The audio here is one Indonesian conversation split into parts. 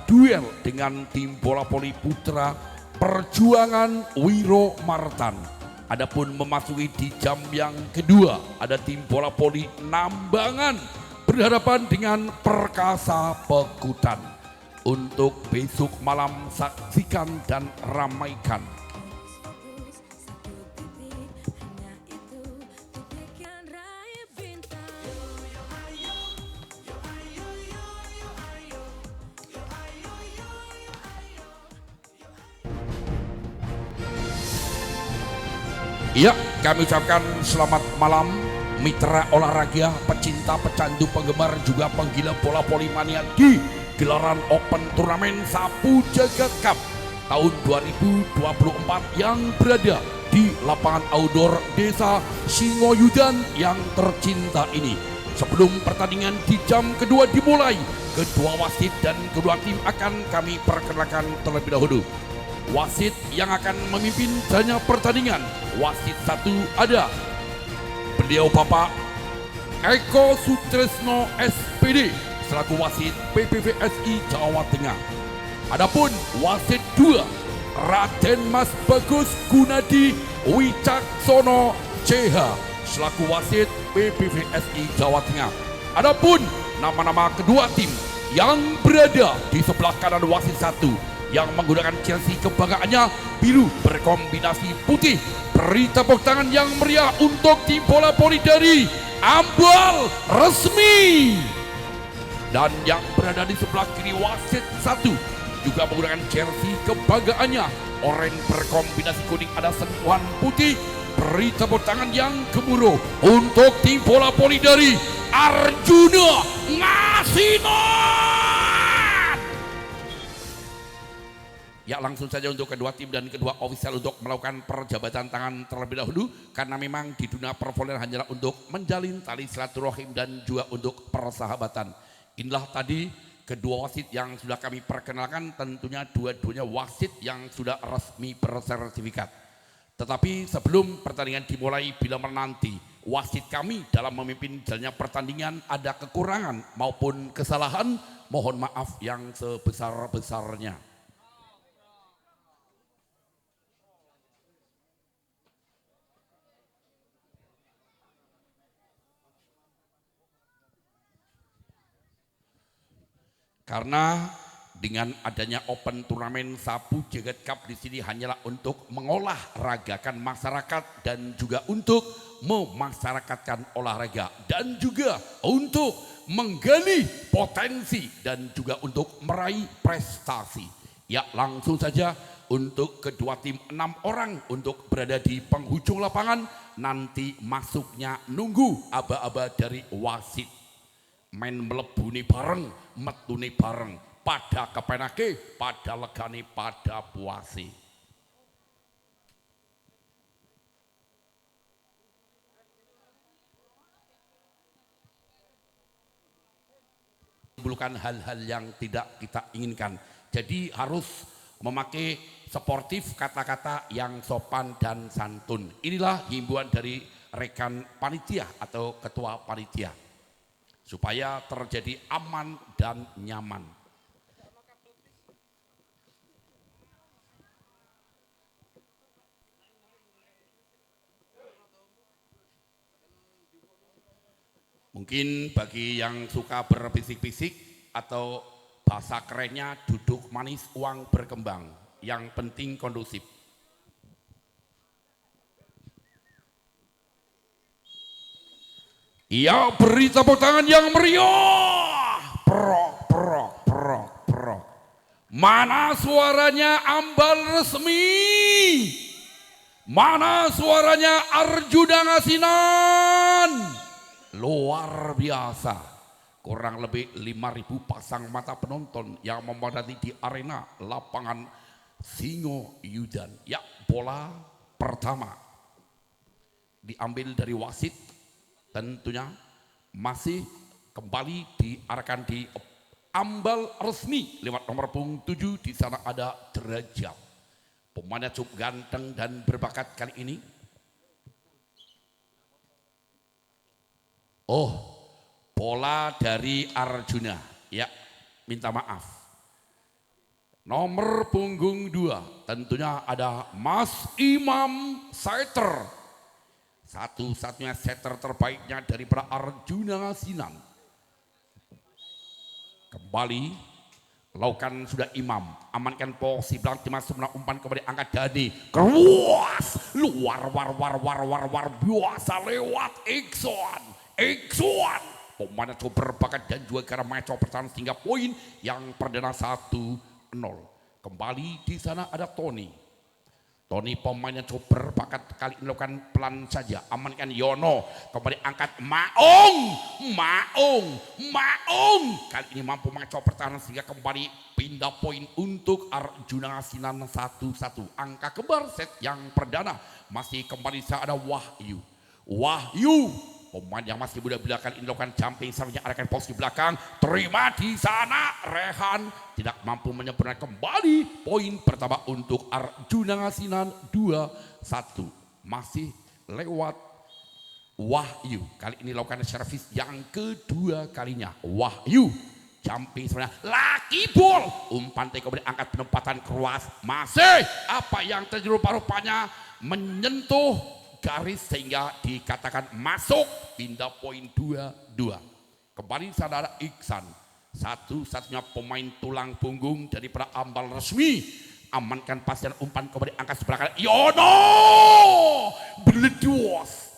duel dengan tim bola voli putra Perjuangan Wiro Martan. Adapun memasuki di jam yang kedua, ada tim bola voli Nambangan berhadapan dengan Perkasa Pekutan. Untuk besok malam saksikan dan ramaikan. Ya, kami ucapkan selamat malam mitra olahraga, pecinta, pecandu, penggemar, juga penggila bola voli mania di gelaran Open Turnamen Sapu Jagat Cup tahun 2024 yang berada di lapangan outdoor Desa Singoyudan yang tercinta ini. Sebelum pertandingan di jam kedua dimulai, kedua wasit dan kedua tim akan kami perkenalkan terlebih dahulu. Wasit yang akan memimpin jalannya pertandingan, wasit 1 ada beliau Bapak Eko Sutresno SPD selaku wasit PPVSI Jawa Tengah. Adapun wasit 2 Raden Mas Bagus Gunadi Wicaksono CH selaku wasit PPVSI Jawa Tengah. Adapun nama-nama kedua tim yang berada di sebelah kanan wasit 1 yang menggunakan jersey kebanggaannya biru berkombinasi putih. Beri tepuk tangan yang meriah untuk tim bola voli dari Ambal Resmi. Dan yang berada di sebelah kiri wasit 1 juga menggunakan jersey kebanggaannya oranye berkombinasi kuning ada sentuhan putih. Beri tepuk tangan yang gemuruh untuk tim bola voli dari Arjuna Ngasinan. Ya, langsung saja untuk kedua tim dan kedua ofisial untuk melakukan perjabatan tangan terlebih dahulu, karena memang di dunia pervolean hanyalah untuk menjalin tali silaturahim dan juga untuk persahabatan. Inilah tadi kedua wasit yang sudah kami perkenalkan, tentunya dua-duanya wasit yang sudah resmi bersertifikat. Tetapi sebelum pertandingan dimulai, bila menanti wasit kami dalam memimpin jalannya pertandingan ada kekurangan maupun kesalahan, mohon maaf yang sebesar-besarnya. Karena dengan adanya Open Turnamen Sapu Jagat Cup di sini hanyalah untuk mengolah ragakan masyarakat dan juga untuk memasyarakatkan olahraga dan juga untuk menggali potensi dan juga untuk meraih prestasi. Ya, langsung saja untuk kedua tim 6 orang untuk berada di penghujung lapangan, nanti masuknya nunggu aba-aba dari wasit. Main melebuni bareng, metune bareng, pada kepenake, pada legane, pada puasi. Menimbulkan hal-hal yang tidak kita inginkan. Jadi harus memakai sportif, kata-kata yang sopan dan santun. Inilah himbauan dari rekan panitia atau ketua panitia, supaya terjadi aman dan nyaman. Mungkin bagi yang suka berbisik-bisik atau bahasa kerennya duduk manis uang berkembang, yang penting kondusif. Ya, beri tepuk tangan yang meriah. Prok, prok, prok, prok. Mana suaranya Ambal Resmi? Mana suaranya Arjuna Ngasinan? Luar biasa. Kurang lebih 5.000 pasang mata penonton yang memadati di arena lapangan Singoyudan. Ya, bola pertama diambil dari wasit. Tentunya masih kembali diarahkan di Ambal Resmi lewat nomor punggung 7. Di sana ada Derajat, pemain cukup ganteng dan berbakat kali ini. Oh, bola dari Arjuna. Ya, minta maaf. Nomor punggung 2 tentunya ada Mas Imam Setter. Satu-satunya setter terbaiknya daripada Arjuna Sinan. Kembali lakukan sudah Imam, amankan posisi belakang masuk umpan kembali angkat Dani. Keruas luar war biasa lewat Iksan. Pemain coba berbakat dan juga karena match pertahanan sehingga poin yang perdana 1-0. Kembali di sana ada Tony pemain yang coba berbakat kali ini lakukan pelan saja, amankan Yono, kembali angkat Maung kali ini mampu mengecoh pertahanan sehingga kembali pindah poin untuk Arjuna Sinan 1-1. Angka kembar set yang perdana masih kembali ada Wahyu pemain yang masih muda belakang ini lakukan jumping selanjutnya arahkan posisi belakang, terima di sana Rehan tidak mampu menyempurnakan kembali poin pertama untuk Arjuna Sinan 2-1. Masih lewat Wahyu, kali ini lakukan servis yang kedua kalinya. Wahyu jumping sebenarnya laki ball, umpan kemudian angkat penempatan keras, masih apa yang terjadi rupanya menyentuh garis sehingga dikatakan masuk, pindah poin 2-2. Kembali saudara Iksan, satu-satunya pemain tulang punggung daripada Ambal Resmi, amankan pasien umpan kembali angkat sebelah kanan Yono beledos.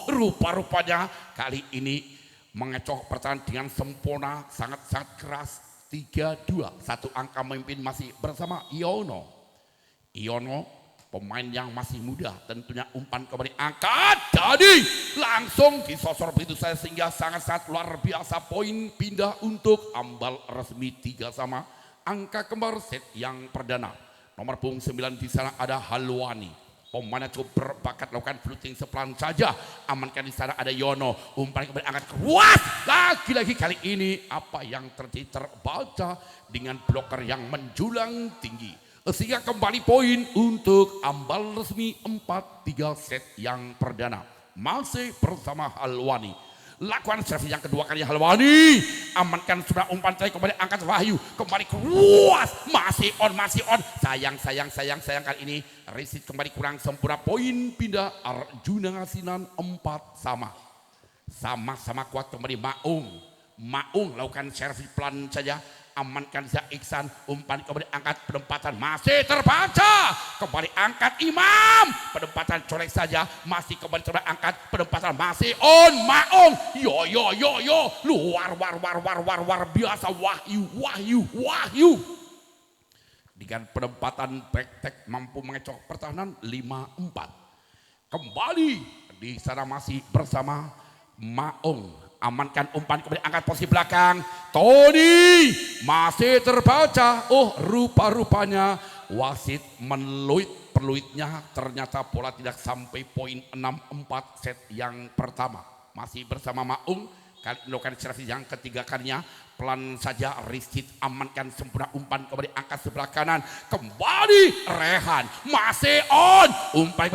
Rupa-rupanya kali ini mengecoh pertahanan dengan sempurna, sangat-sangat keras. 3-2, satu angka memimpin masih bersama Yono pemain yang masih muda, tentunya umpan kembali angkat jadi langsung disosor begitu saja sehingga sangat-sangat luar biasa. Poin pindah untuk Ambal Resmi 3 sama. Angka kembar set yang perdana. Nomor punggung 9 di sana ada Halwani. Pemain coba berbakat lakukan fluting sepelan saja, amankan di sana ada Yono, umpan kembali angkat keras. Lagi-lagi kali ini apa yang terbaca dengan bloker yang menjulang tinggi sehingga kembali poin untuk Ambal Resmi 4-3 set yang perdana. Masih bersama Halwani, lakukan servis yang kedua kali Halwani, amankan sudah umpan tadi kembali angkat Wahyu, kembali keras, masih on sayang kali ini resit kembali kurang sempurna. Poin pindah Arjuna Sinan 4 sama kuat kembali Maung lakukan servis pelan saja, amankan Iksan, umpan kembali angkat penempatan masih terbaca, kembali angkat Imam, penempatan colek saja masih kembali angkat penempatan masih on Maung, yo luar biasa Wahyu dengan penempatan back mampu mengecoh pertahanan 5-4. Kembali di sana masih bersama Maung, amankan umpan kemudian angkat posisi belakang Tony masih terbaca. Rupa-rupanya wasit peluitnya ternyata bola tidak sampai poin 6-4 set yang pertama. Masih bersama Maung, kali melakukan servis yang ketiga kalinya, pelan saja Rizky amankan sempurna umpan kembali angkat sebelah kanan, kembali Rehan masih on, umpan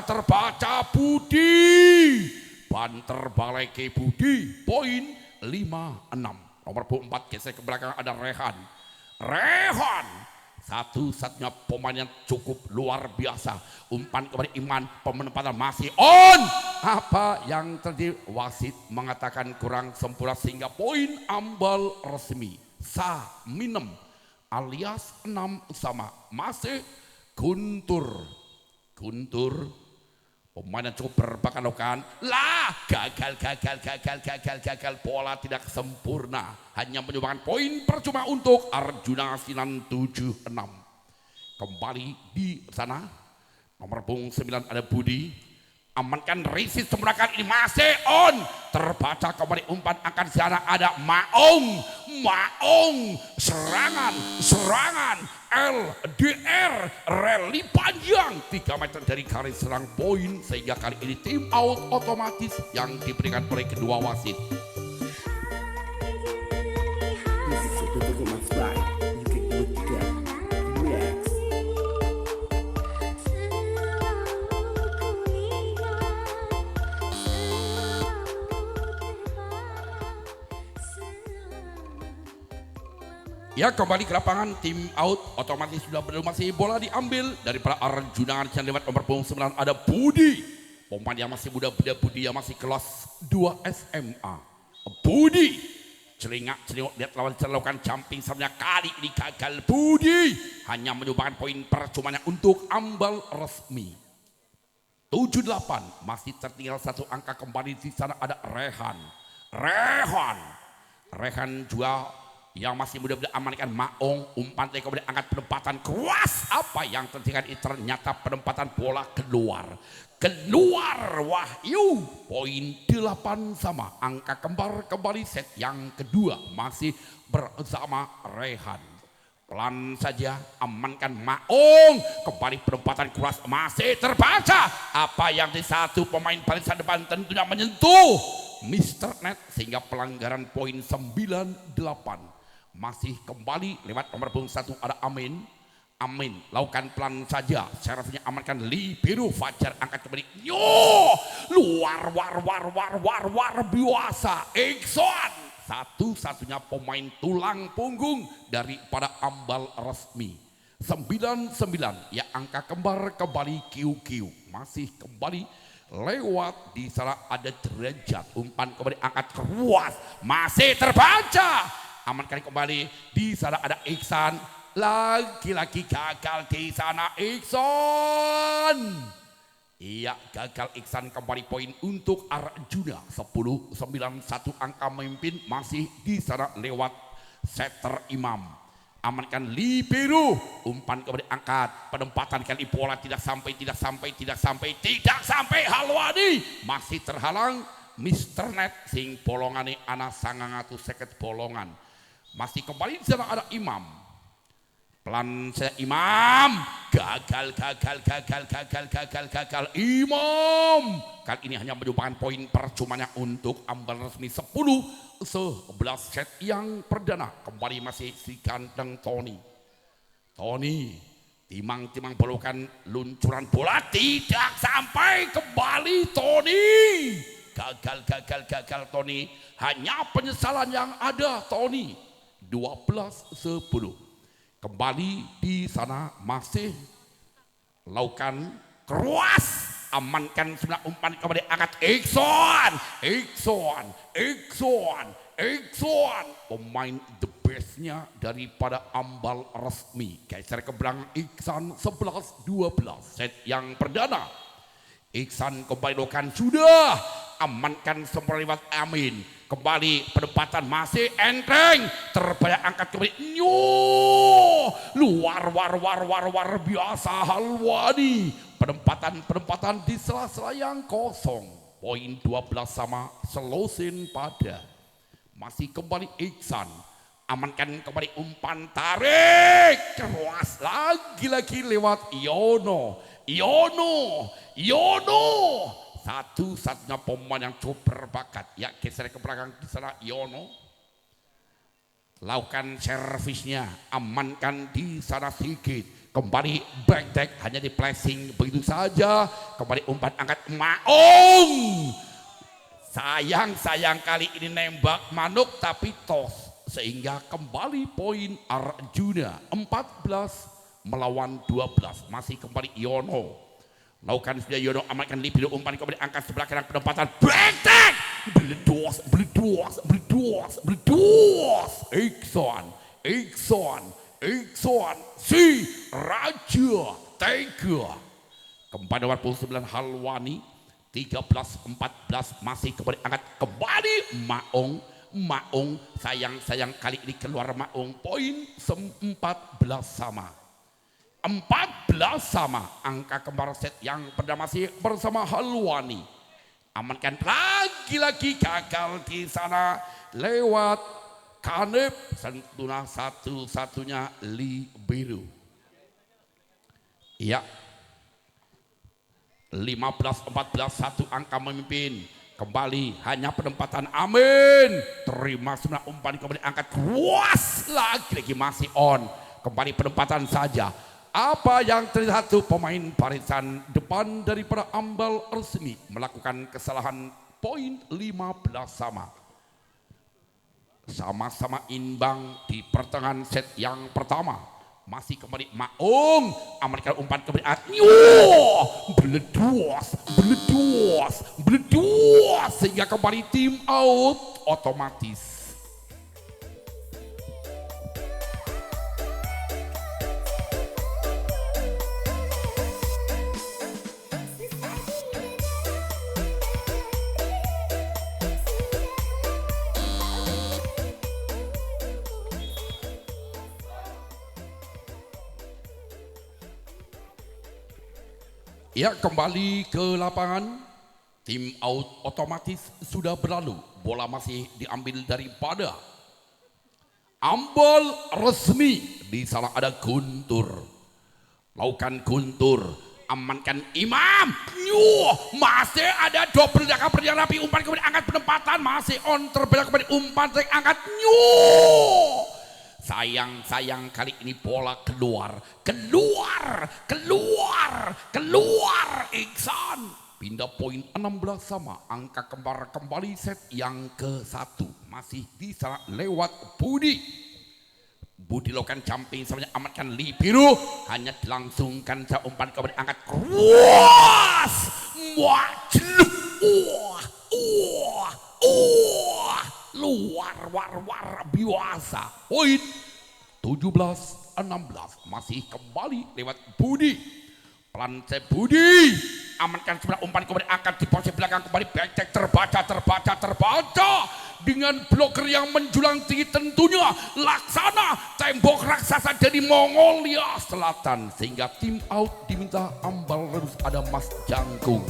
terbaca Budi banter balai ke Budi, poin 5-6. Nomor 4 geser ke belakang ada Rehan satu-satunya pemain yang cukup luar biasa, umpan kepada Iman, penempatan masih on. Apa yang terjadi? Wasit mengatakan kurang sempurna sehingga poin Ambal Resmi Minem alias 6 sama. Masih Guntur pemain yang cukup berbakat lakukan gagal, bola tidak sempurna, hanya menyumbangkan poin percuma untuk Arjuna Sinan 7-6. Kembali di sana nomor punggung 9 ada Budi, amankan resit sempurnakan ini masih on, terbaca kembali umpan akan sana ada Maung serangan LDR rally panjang 3 meter dari garis serang poin sehingga kali ini tim out otomatis yang diberikan oleh kedua wasit. Ya, kembali ke lapangan, tim out, otomatis sudah masih bola diambil dari para Arjuna yang lewat nomor punggung 9 ada Budi. Pemain yang masih muda, Budi yang masih kelas 2 SMA. Budi celingak-celinguk lihat lawan lakukan jumping sebenarnya kali ini gagal. Budi hanya menyumbangkan poin percumanya untuk ambal resmi. 78 masih tertinggal satu angka kembali di sana ada Rehan juga yang masih muda-muda amankan Maong umpan kemudian angkat penempatan keras apa yang terjadi ternyata penempatan bola keluar Wahyu poin 8 sama angka kembar kembali set yang kedua masih bersama Rehan. Pelan saja amankan Maung kembali penempatan keras masih terbaca apa yang di satu pemain barisan depan tentunya menyentuh Mr. Net sehingga pelanggaran poin 98 masih kembali lewat nomor punggung 1 ada Amin lakukan pelan saja servisnya amankan Libero Fajar angkat kembali luar biasa Iksan satu-satunya pemain tulang punggung daripada ambal resmi 99 ya angka kembar kembali QQ masih kembali lewat di sana ada Derajat umpan kembali angkat keras masih terbaca amankan kembali di sana ada Iksan lagi-lagi gagal di sana Iksan. Iya gagal Iksan kembali poin untuk Arjuna 10-9 satu angka memimpin masih di sana lewat setter Imam. Amankan Libero umpan kembali angkat penempatan kali bola tidak sampai Halwani masih terhalang Mr. Net sing bolongane ana 950 bolongan masih kembali di sana ada Imam pelan saya Imam gagal Imam kali ini hanya menyumbangkan poin percumanya untuk ambal resmi 10-11 set yang perdana kembali masih si ganteng Tony timang pelukan luncuran bola tidak sampai kembali Tony gagal Tony hanya penyesalan yang ada Tony 12-10 kembali di sana masih lakukan keras amankan sebelah umpan kembali angkat Iksan pemain the bestnya daripada ambal resmi geser ke belakang Iksan 11-12 set yang perdana Iksan kembali lakukan sudah amankan semua lewat Amin kembali penempatan masih enteng terbanyak angkat kembali luar biasa Halwani penempatan di sela-sela yang kosong poin 12 sama Selosin pada masih kembali Iksan amankan kembali umpan tarik keras lagi lewat Yono satu-satunya pemain yang cukup berbakat ya geser ke belakang di sana Yono lakukan servisnya amankan di sana sedikit kembali back hanya di placing begitu saja kembali umpan angkat Maung sayang kali ini nembak manuk tapi tos sehingga kembali poin Arjuna 14 melawan 12 masih kembali Yono lakukan sudah Yono amankan Libero umpan kembali angkat sebelah kanan penempatan break beledos Iksan si Raja Tega kembali nomor 9 Halwani 13-14 masih kembali angkat kembali Maung sayang kali ini keluar Maung poin 14 sama angka kembar set yang perdana masih bersama Halwani amankan lagi gagal di sana lewat Kanep sentuh satu-satunya Libero iya 15-14 satu angka memimpin kembali hanya penempatan Amin terima sudah umpan kembali angkat kuas lagi masih on kembali penempatan saja apa yang terlihat pemain barisan depan daripada ambal resmi melakukan kesalahan poin 15 sama sama-sama imbang di pertengahan set yang pertama. Masih kembali Maung, amankan umpan kembali beledos sehingga kembali tim out otomatis. Ya, kembali ke lapangan. Tim out otomatis sudah berlalu. Bola masih diambil daripada Ambal resmi. Di sana ada Guntur. Lakukan Guntur. Amankan Imam. Masih ada double jangka berjalan rapi. Umpan kemudian angkat penempatan. Masih on terbelak kembali umpan angkat. Sayang kali ini bola keluar Iksan. Pindah poin 16 sama, angka kembar kembali set yang ke-1. Masih di sana lewat Budi lakukan jumping sebenarnya amatkan Libiru, hanya dilangsungkan saya umpan kemudian angkat cross. Luar biasa. Poin 17-16 masih kembali lewat Budi. Pelan Budi amankan sebelah umpan kemudian angkat di posisi belakang kembali becek terbaca dengan bloker yang menjulang tinggi tentunya Laksana, tembok raksasa dari Mongolia Selatan, sehingga tim out diminta ambal harus ada Mas Jangkung.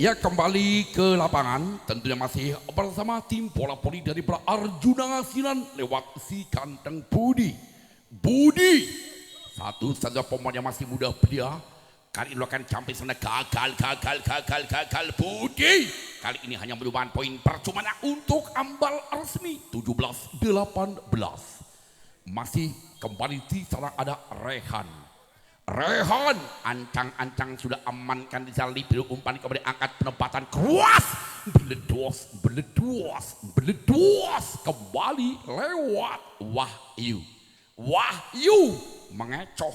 Ya, kembali ke lapangan, tentunya masih bersama tim bola voli dari Arjuna Ngasinan lewat si ganteng Budi. Satu saja pemain yang masih muda belia. Kali ini akan sampai sana gagal. Budi kali ini hanya menyumbang poin percuma untuk ambal resmi 17-18. Masih kembali di sana ada Rehan, ancang-ancang sudah amankan di sana Libiru, umpan kemudian angkat penempatan cross, beledos kembali lewat Wahyu mengecoh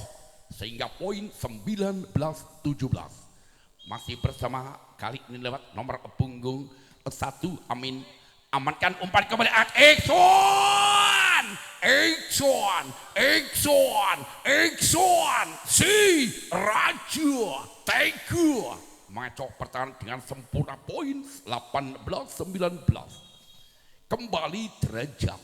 sehingga poin 19-17. Masih bersama kali ini lewat nomor punggung 1 Amin, amankan umpan kemudian Iksan si Raja Tegu mengecoh pertahanan dengan sempurna, poin 18-19. Kembali derajat,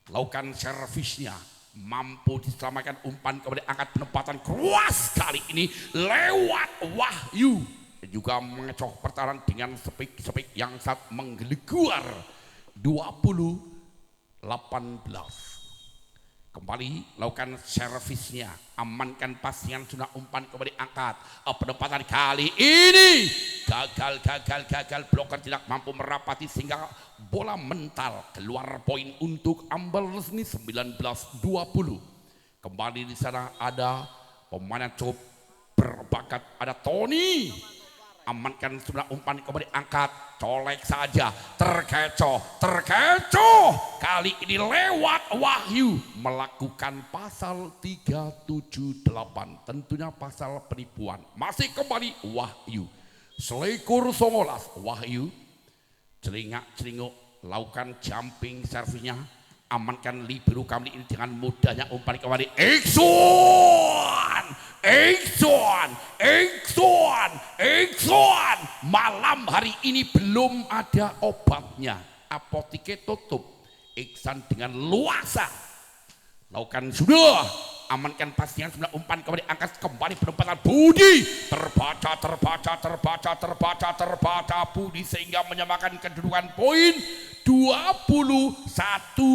lakukan servisnya, mampu diselamatkan umpan kemudian angkat penempatan cross, kali ini lewat Wahyu juga mengecoh pertahanan dengan sepik yang saat menggelegar 20-18. Kembali lakukan servisnya, amankan pasingan sudah umpan kembali angkat penempatan kali ini gagal, bloker tidak mampu merapati sehingga bola mental keluar, poin untuk ambal resmi 19-20. Kembali di sana ada pemain yang cukup berbakat, ada Tony, amankan sudah umpan kembali angkat, colek saja, terkecoh, kali ini lewat Wahyu melakukan pasal 378, tentunya pasal penipuan. Masih kembali Wahyu, selikur songolas Wahyu, celingak-celinguk lakukan jumping servisnya, amankan Libiru kali ini dengan mudahnya umpan kembali Iksan. Malam hari ini belum ada obatnya, apoteknya tutup. Iksan dengan luasa lakukan sudah, amankan pastinya sudah umpan kembali angkat kembali penempatan Budi, terbaca Budi sehingga menyamakan kedudukan poin 21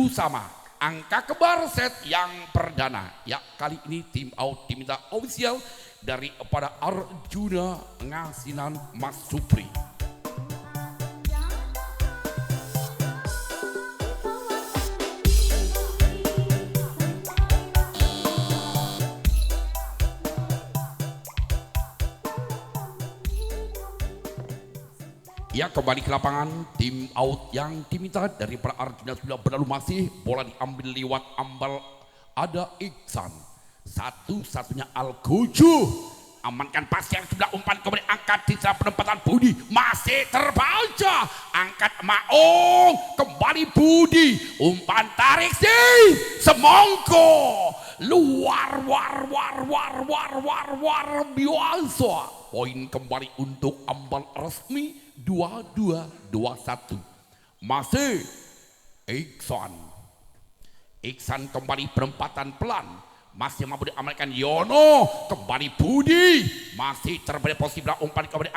sama, angka kembar set yang perdana. Ya, kali ini tim out diminta official dari pada Arjuna Ngasinan Mas Supri. Ya, kembali ke lapangan, tim out yang diminta dari para Arjuna sudah berlalu, masih bola diambil lewat ambal, ada Iksan, satu-satunya Al-Gojo, amankan pas yang sudah umpan, kemudian angkat di sana penempatan Budi, masih terbaca, angkat Maung, kembali Budi, umpan tarik sih, semongko, luar biasa, poin kembali untuk ambal resmi 22-21. Masih Iksan kembali perempatan pelan, masih mampu diamankan Yono, kembali Budi, masih terbaca posisi belakang umpan kembali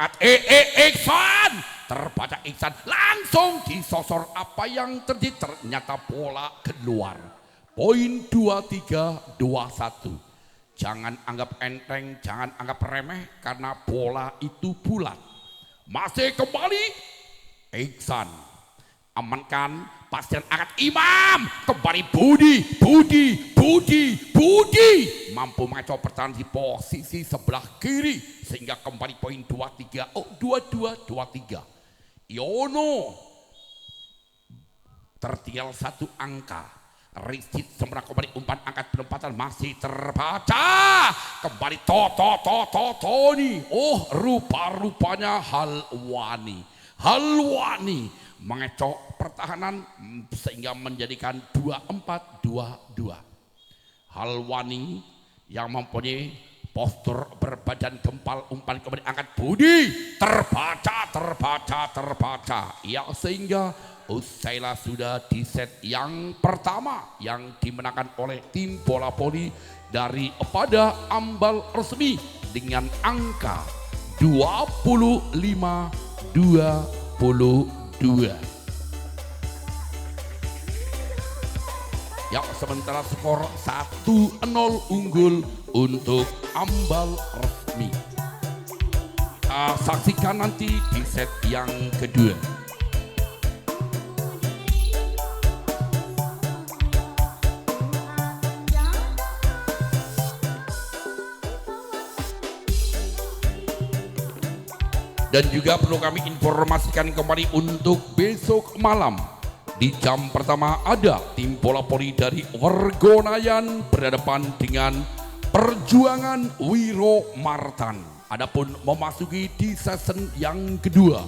Iksan, terbaca Iksan, langsung disosor, apa yang terjadi, ternyata bola keluar. Poin 23-21. Jangan anggap enteng, jangan anggap remeh, karena bola itu bulat. Masih kembali Iksan, amankan pasien angkat Imam, kembali Budi mampu mengecoh pertahanan di posisi sebelah kiri, sehingga kembali poin 22-23. Yono tertinggal satu angka. Rizky semerah kembali umpan angkat penempatan, masih terbaca, kembali Toni. Oh, rupa-rupanya Halwani mengecoh pertahanan sehingga menjadikan 24-22. Halwani yang mempunyai postur berbadan gempal, umpan kembali angkat Budi, terbaca, ya, sehingga usailah sudah di set yang pertama yang dimenangkan oleh tim bola voli dari pada ambal resmi dengan angka 25-22. Ya, sementara skor 1-0 unggul untuk ambal resmi. Kita saksikan nanti di set yang kedua. Dan juga perlu kami informasikan kembali untuk besok malam di jam pertama ada tim bola voli dari Wergonayan berhadapan dengan Perjuangan Wiro Martan. Adapun memasuki di season yang kedua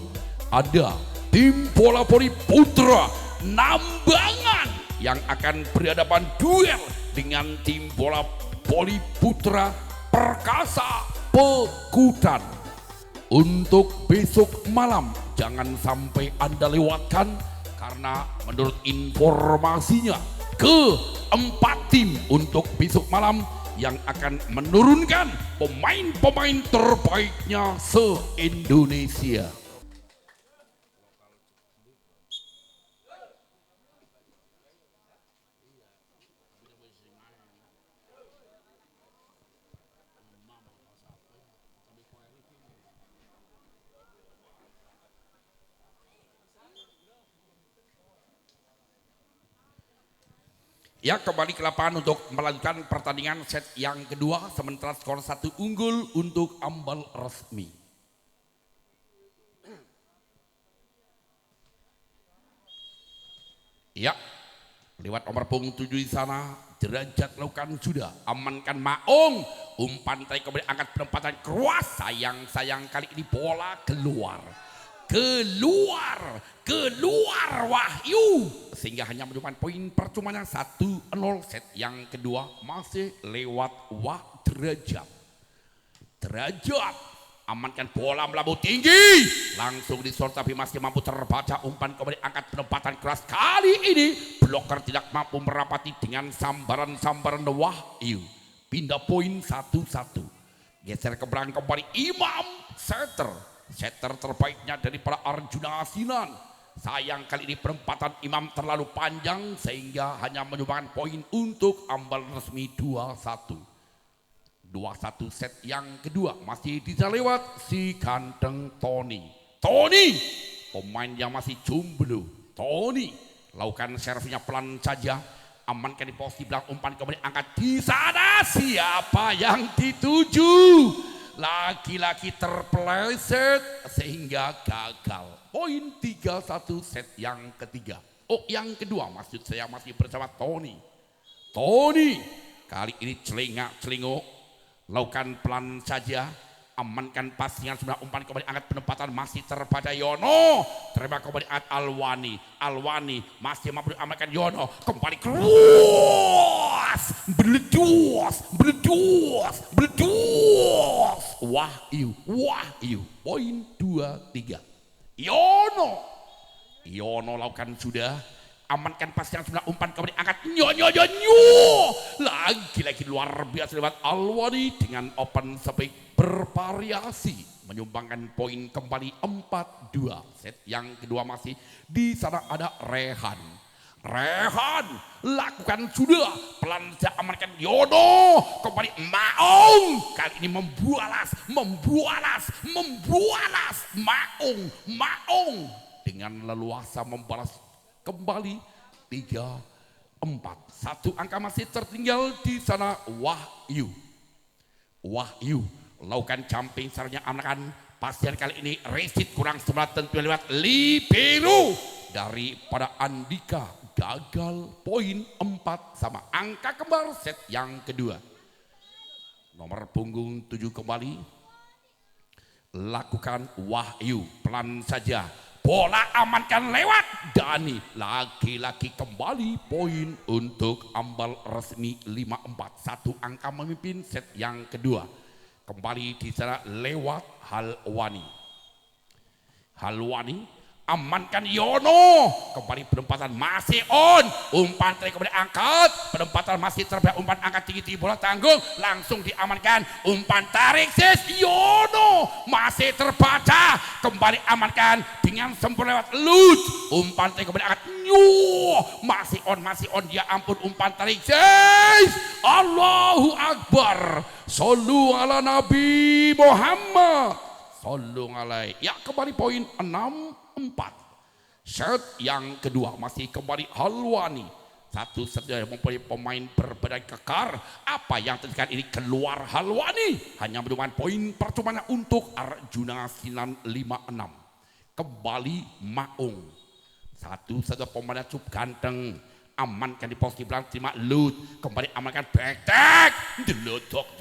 ada tim bola voli putra Nambangan yang akan berhadapan duel dengan tim bola voli putra Perkasa Pekutan. Untuk besok malam jangan sampai Anda lewatkan, karena menurut informasinya keempat tim untuk besok malam yang akan menurunkan pemain-pemain terbaiknya se-Indonesia. Ya, kembali ke lapangan untuk melanjutkan pertandingan set yang kedua, sementara skor 1 unggul untuk ambal resmi. Ya, lewat nomor punggung 7 di sana, derajat lakukan sudah, amankan Maung, umpan tarik kembali angkat penempatan keras, sayang kali ini bola keluar Wahyu, sehingga hanya menemukan poin percuma yang 1-0. set yang kedua masih lewat derajat amankan bola melambung tinggi, langsung disort tapi masih mampu terbaca, umpan kembali angkat penempatan keras, kali ini bloker tidak mampu merapati dengan sambaran Wahyu, pindah poin 1-1. Geser ke belakang kembali Imam, setter terbaiknya dari para Arjuna Asinan. Sayang kali ini perempatan Imam terlalu panjang sehingga hanya menyumbangkan poin untuk ambal resmi 2-1. Set yang kedua masih bisa lewat si ganteng Tony, pemain yang masih jomblo. Tony lakukan servisnya pelan saja, amankan di posisi belakang, umpan kembali angkat di sana, siapa yang dituju? lagi-lagi terpeleset sehingga gagal. Poin 3-1 set yang ketiga. Oh, yang kedua maksud saya masih bersama Tony. Tony kali ini celingak-celinguk, lakukan pelan saja, amankan pasingan sebelah umpan kembali angkat penempatan masih terpada Yono, terima kembali angkat Alwani masih mampu amankan Yono, kembali keluas, beledos, Wahyu, poin 2-3. Yono lakukan sudah, amankan pas yang sebelah umpan kembali angkat nyo lagi luar biasa lewat Alwani dengan open speed bervariasi menyumbangkan poin kembali 4-2. Set yang kedua masih di sana ada Rehan lakukan sudah, pelan saja amankan Yono, kembali Maung, kali ini membualas Maung dengan leluasa membalas kembali 3-4. Satu angka masih tertinggal di sana. Wahyu lakukan jumping saranya amankan pasien kali ini resit kurang sebelah tentu lewat libero daripada Andika, gagal poin 4 sama angka kembar set yang kedua. Nomor punggung 7 kembali lakukan Wahyu, pelan saja, bola amankan lewat Dani, lagi-lagi kembali poin untuk Ambal resmi 5-4. Satu angka memimpin set yang kedua. Kembali di sana lewat Halwani amankan Yono, kembali penempatan masih on, umpan tarik kembali angkat, penempatan masih terbaik, umpan angkat tinggi bola tanggung langsung diamankan, umpan tarik sis Yono masih terbaca, kembali amankan dengan sempurna lewat Lut, umpan tarik kembali angkat masih on dia ampun, umpan tarik sis, Allahu Akbar, shollu ala Nabi Muhammad sallallahu alaihi. Ya, kembali poin 6-4. Set yang kedua masih kembali Halwani. Satu saja mempunyai pemain berbadan kekar. Apa yang terjadi ini keluar Halwani. Hanya menemukan poin percuma untuk Arjuna Sinan 5-6. Kembali Maung. Satu saja pemain cukup ganteng. Amankan di posisi belakang, terima Lut, kembali amankan back, jelotok,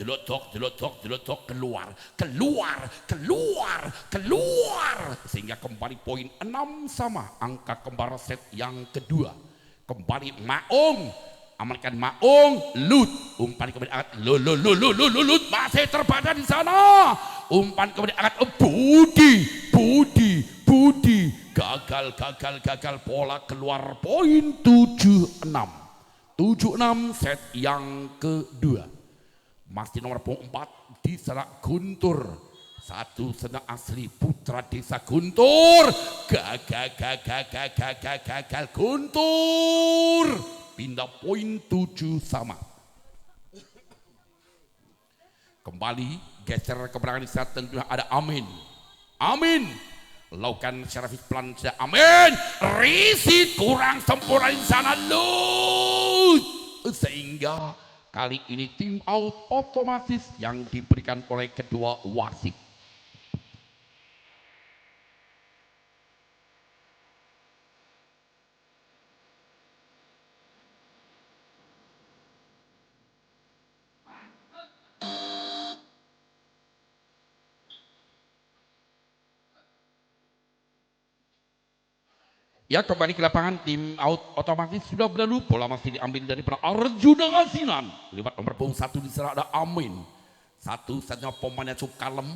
keluar, sehingga kembali poin 6 sama angka kembar set yang kedua. Kembali Maung, amankan Maung, Lut, umpan kembali angkat Lut masih terbaca di sana, umpan kembali angkat Budi, gagal, bola keluar poin 7-6 set yang kedua. Masih nomor 4 di sana Guntur, satu senang asli putra desa Guntur, gagal Guntur, pindah poin 7 sama. Kembali geser ke belakang di saat tentunya ada Amin lakukan servis pelan saja, Amin, risit kurang sempurna di sana Lut, sehingga kali ini tim out otomatis yang diberikan oleh kedua wasit. Ya, kembali ke lapangan, tim out otomatis sudah berlalu, bola masih diambil dari Arjuna Asinan. Lewat nomor punggung 1 di sana ada Amin. Satu saja pemainnya cukup kalem.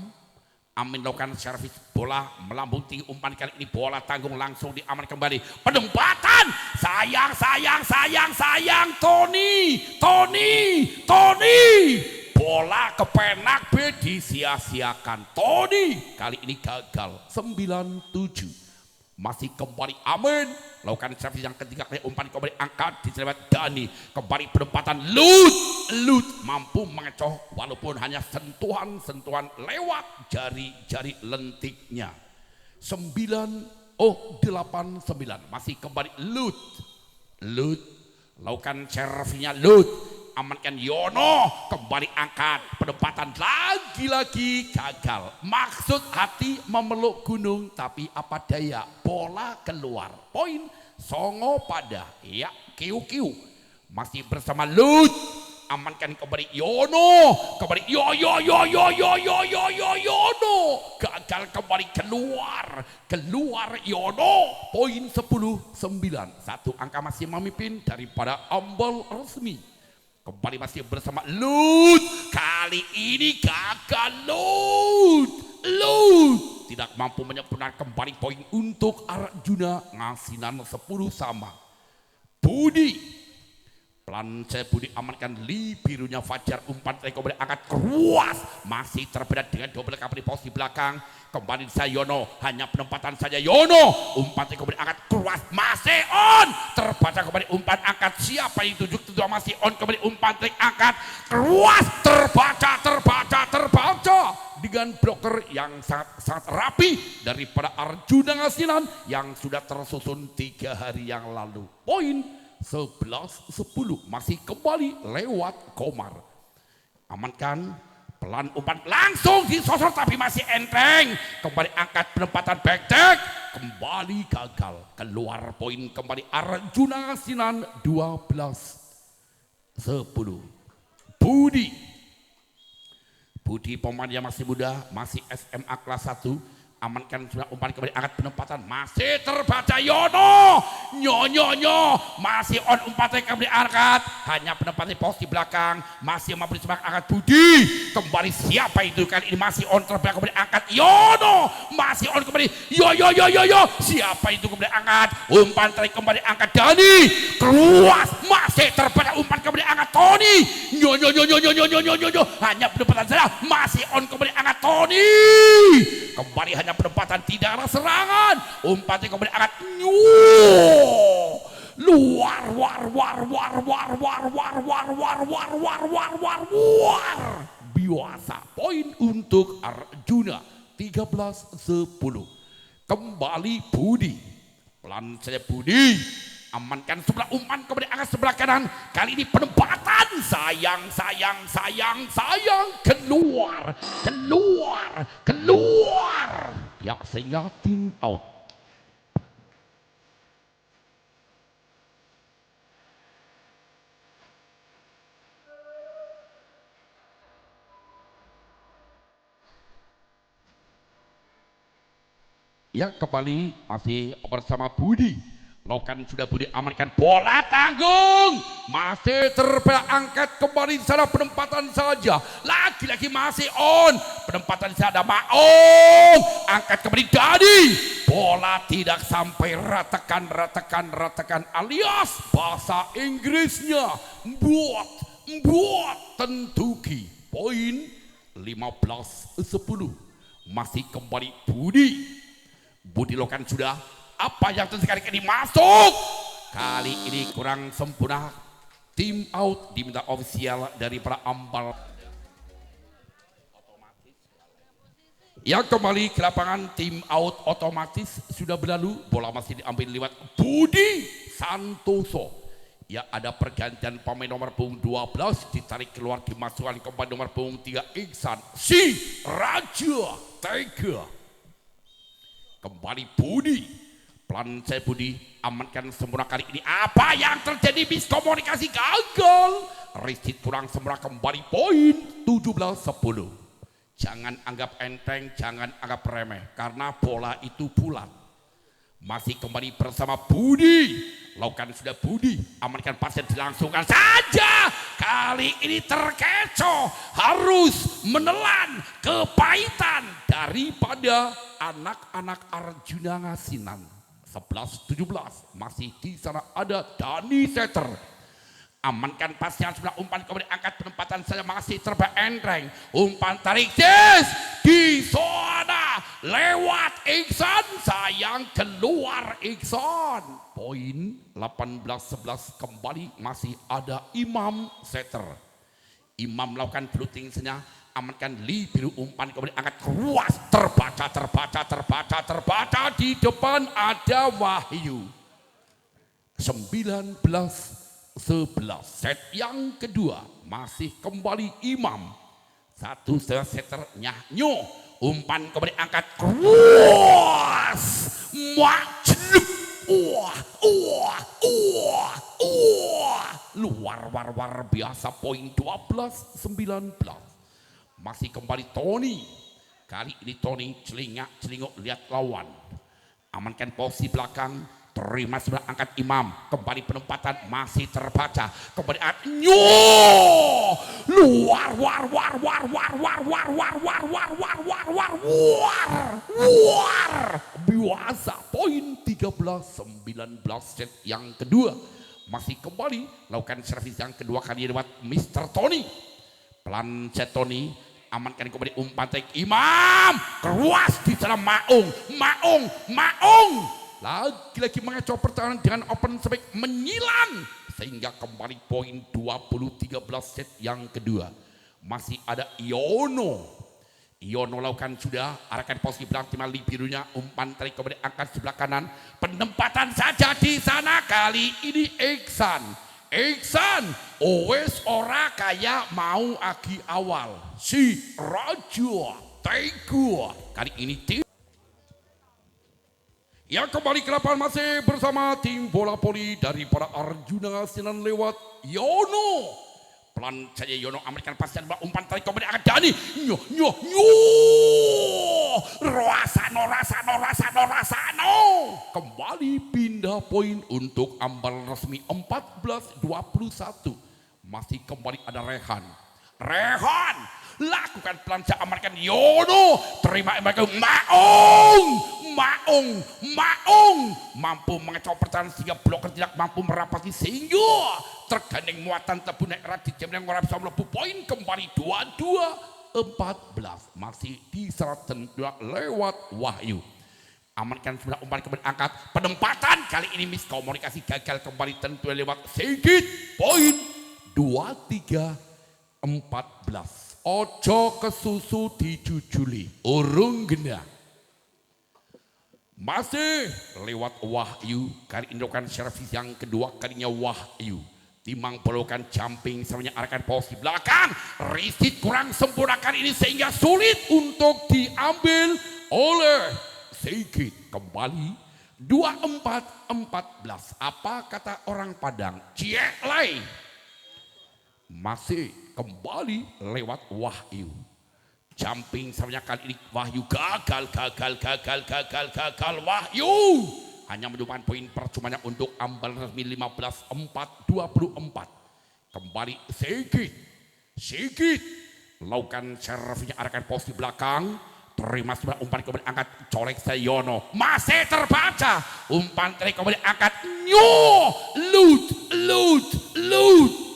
Amin lakukan servis bola melambung tinggi, umpan kali ini bola tanggung langsung diaman kembali. Penempatan, sayang Tony. Bola kepenak disia-siakan. Tony kali ini gagal 9-7. Masih kembali Amin lakukan servis yang ketiga kali, umpan kembali angkat diselewat Dani, kembali penempatan Lut mampu mengecoh walaupun hanya sentuhan lewat jari lentiknya. 8-9 masih kembali Lut lakukan servisnya Lut, amankan Yono, kembali angkat penempatan lagi-lagi gagal. Maksud hati memeluk gunung, tapi apa daya, bola keluar. Poin songo pada, ya kiu-kiu masih bersama Lut, amankan kembali Yono, kembali Yono, gagal kembali keluar Yono. Poin 10-9, satu angka masih memimpin daripada Ambal resmi. Kembali masih bersama Lut, kali ini gagal Lut tidak mampu menyempurnakan kembali poin untuk Arjuna. Ngasinan 10 sama. Budi pelan saya Budi amankan Li, birunya Fajar, umpan tadi kembali angkat keruas, masih terberat dengan double cover di posisi belakang. Kembali saya Yono, hanya penempatan saja Yono, umpan tadi kembali angkat keruas, masih on, terbaca kembali umpan angkat, siapa yang tujuh kedua masih on, kembali umpan tadi angkat keruas, terbaca dengan bloker yang sangat rapi daripada Arjuna Ngasinan yang sudah tersusun 3 hari yang lalu. Poin 11-10, masih kembali lewat Komar. Amankan pelan umpan langsung disosor tapi masih enteng. Kembali angkat penempatan backdeck, kembali gagal. Keluar poin kembali Arjuna Ngasinan 12-10. Budi pemain yang masih muda, masih SMA kelas 1. Amankan sudah umpan kembali angkat penempatan, masih terbaca Yono, masih on umpan kembali angkat, hanya penempatan di posisi belakang, masih mampu semangat angkat Budi, kembali siapa itu kali ini masih on terbaca kembali angkat Yono, masih on kembali siapa itu kembali angkat, umpan tarik kembali angkat Dani, keluar, masih terbaca umpan kembali angkat Tony, hanya penempatan saja, masih on kembali angkat Tony, kembali hanya penempatan tidak ada serangan, umpannya kembali angkat luar biasa. Poin untuk Arjuna 13-10. Kembali Budi, pelan saja Budi amankan sebelah umpan kembali angkat sebelah kanan, kali ini penempatan sayang keluar ya, sehingga tim out. Ya, kembali masih bersama Budi. Lokan sudah Budi amankan bola tanggung, masih terangkat kembali di sana penempatan saja, lagi-lagi masih on penempatan di sana Maung, angkat kembali Dani, bola tidak sampai ratakan alias bahasa Inggrisnya buat tentuki. Poin 15-10, masih kembali Budi Lokan sudah. Apa yang terjadi kali ini masuk, kali ini kurang sempurna, tim out diminta ofisial dari para Ambal. Yang kembali ke lapangan, tim out otomatis sudah berlalu, bola masih diambil lewat Budi Santoso. Ya, ada pergantian pemain nomor punggung 12, ditarik keluar, dimasukkan kembali nomor punggung 3 Iksan si Raja Tega. Kembali Budi, pelan saya Budi amankan sempurna kali ini. Apa yang terjadi, miskomunikasi gagal, Rizky kurang sempurna, kembali poin 17-10. Jangan anggap enteng, jangan anggap remeh, karena bola itu bulat. Masih kembali bersama Budi, lakukan sudah Budi, amankan pasien dilangsungkan saja. Kali ini terkecoh, harus menelan kepahitan daripada anak-anak Arjuna Ngasinan. 11-17, masih di sana ada Dani Setter. Amankan pasien sebelah umpan kemudian angkat penempatan saja, masih terbaendreng. Umpan tarik di zona lewat Iksan, sayang keluar Iksan. Poin 18-11, kembali masih ada Imam Setter. Imam melakukan blooting saja, amankan Li, biru umpan kemudian angkat keruas, terbaca di depan ada Wahyu. 19-11, 11. Set yang kedua masih kembali Imam. Satu setter nyahnyo. Umpan kembali angkat cross. Macluk. Luar biasa, poin 12-19. Masih kembali Tony. Kali ini Tony celingak lihat lawan. Amankan posisi belakang, terima sebelah angkat Imam. Kembali penempatan masih terbaca. Kembali luar biasa, poin 13-19. Set yang kedua masih kembali lakukan servis yang kedua kali lewat Mr. Tony. Pelan set Tony, amankan kembali umpan tek Imam, keruas di sana Maung. Lagi-lagi mengacau pertahanan dengan open spek menyilang sehingga kembali poin 20-13. set yang kedua masih ada Yono lakukan sudah arahkan posisi belakang timali birunya, umpan tarik kembali angkat sebelah kanan, penempatan saja di sana kali ini Iksan wes ora kaya mau agi awal si Raja Tegu kali ini tim yang kembali ke lapangan masih bersama tim bola voli dari para Arjuna Sinan lewat Yono. Pelan saja Yono Amerikan pasien umpan tarik kembali akan Dani. Rasano. Kembali pindah poin untuk ambal resmi 14-21. Masih kembali ada Rehan. Lakukan pelanca amankan Yono, terima Maung mampu mengacau pertahanan sehingga bloker tidak mampu merapati sehingga tergandeng muatan tebu naik rati jam yang bisa melepuh poin kembali 22-14 masih diserahkan lewat Wahyu. Amankan sebelah umpan kembali angkat penempatan kali ini miskomunikasi gagal kembali tentu lewat Sigit poin 23-14. Ojo kesusu dijujuli urung genah. Masih lewat Wahyu kali ini lakukan servis yang kedua kalinya Wahyu. Timang pelukan jumping sebenarnya arahkan posisi belakang. Risit kurang sempurna kali ini sehingga sulit untuk diambil oleh Sigit. Kembali 24-14. Apa kata orang Padang? Cielai. Masih kembali lewat Wahyu. Jumping sebenarnya kali ini Wahyu gagal Wahyu hanya menyumbangkan poin percumanya untuk ambal resmi 15-4-24. Kembali Sigit lakukan servisnya arahkan posisi belakang, terima sebelah umpan kembali angkat colek Sayono masih terbaca umpan tarik kembali angkat loot.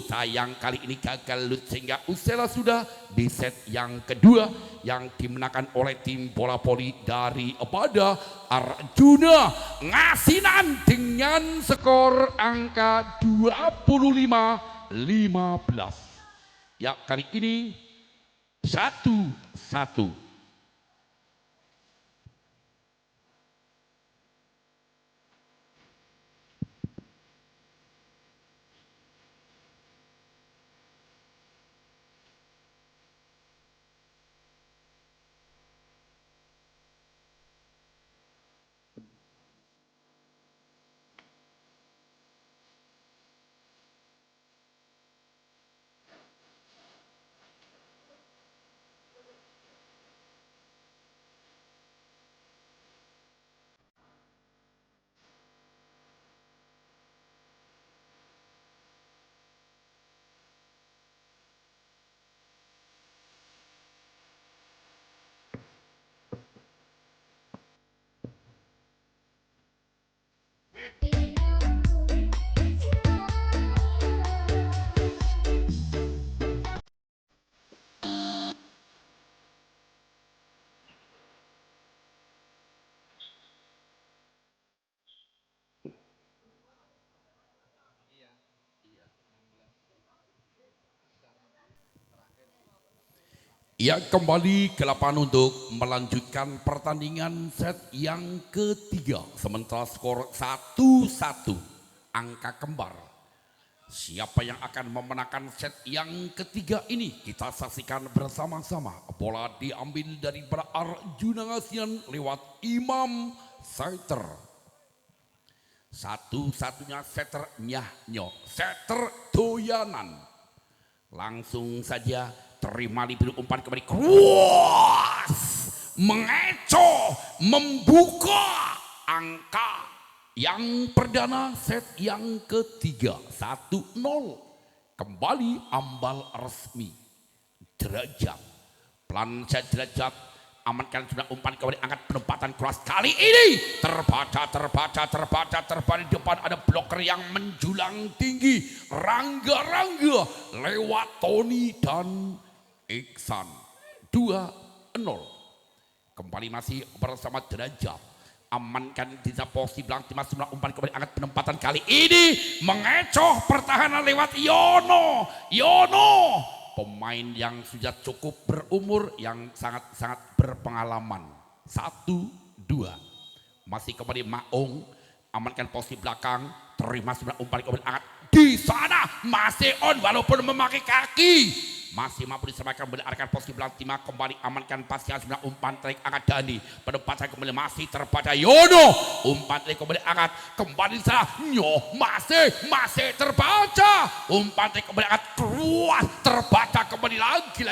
Sayang kali ini gagal lut sehingga Usela sudah di set yang kedua yang dimenangkan oleh tim bola voli dari pada Arjuna Ngasinan dengan skor angka 25-15. Ya kali ini 1-1. Ia kembali ke lapangan untuk melanjutkan pertandingan set yang ketiga. Sementara skor 1-1 angka kembar. Siapa yang akan memenangkan set yang ketiga ini? Kita saksikan bersama-sama. Bola diambil dari Arjuna Ngasian lewat Imam Setter. Satu-satunya setter Nyahnyo, setter doyanan. Langsung saja terima libur umpan kembali. Kuas, mengecoh, membuka angka yang perdana set yang ketiga 1-0. Kembali ambal resmi. Derajat. Pelan saya derajat. Amankan sudah umpan kembali angkat penempatan keras kali ini. Terbaca di depan ada bloker yang menjulang tinggi. Rangga-rangga lewat Tony dan Iksan. 2-0. Kembali masih bersama derajat. Amankan di posisi belakang timnas sebelah umpan kembali angkat penempatan kali ini mengecoh pertahanan lewat Yono pemain yang sudah cukup berumur yang sangat berpengalaman. 1-2 masih kembali Maung amankan posisi belakang terima sebelah umpan kembali angkat di sana masih on walaupun memakai kaki masih mampu disamakan menarikkan posisi belakang timah kembali amankan pasca sebelah umpan tarik angkat Dani penempatan kembali masih terbaca Yono umpan tarik kembali angkat kembali sana Nyoh masih terbaca umpan tarik kembali angkat keluar terbaca kembali lagi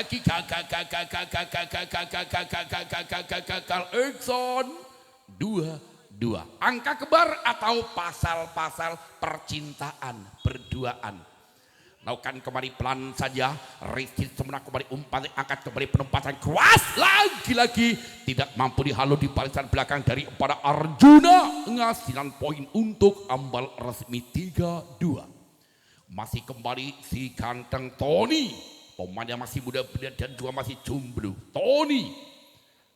gagal Iksan 2-2 angka kebar atau pasal-pasal percintaan berduaan. Lakukan kembali pelan saja. Rizky Semenak kembali umpan angkat kembali penempatan keras lagi-lagi tidak mampu dihalau di barisan belakang dari pada Arjuna Ngasinan poin untuk ambal resmi 3-2. Masih kembali si ganteng Tony pemain yang masih muda dan juga masih jomblo. Tony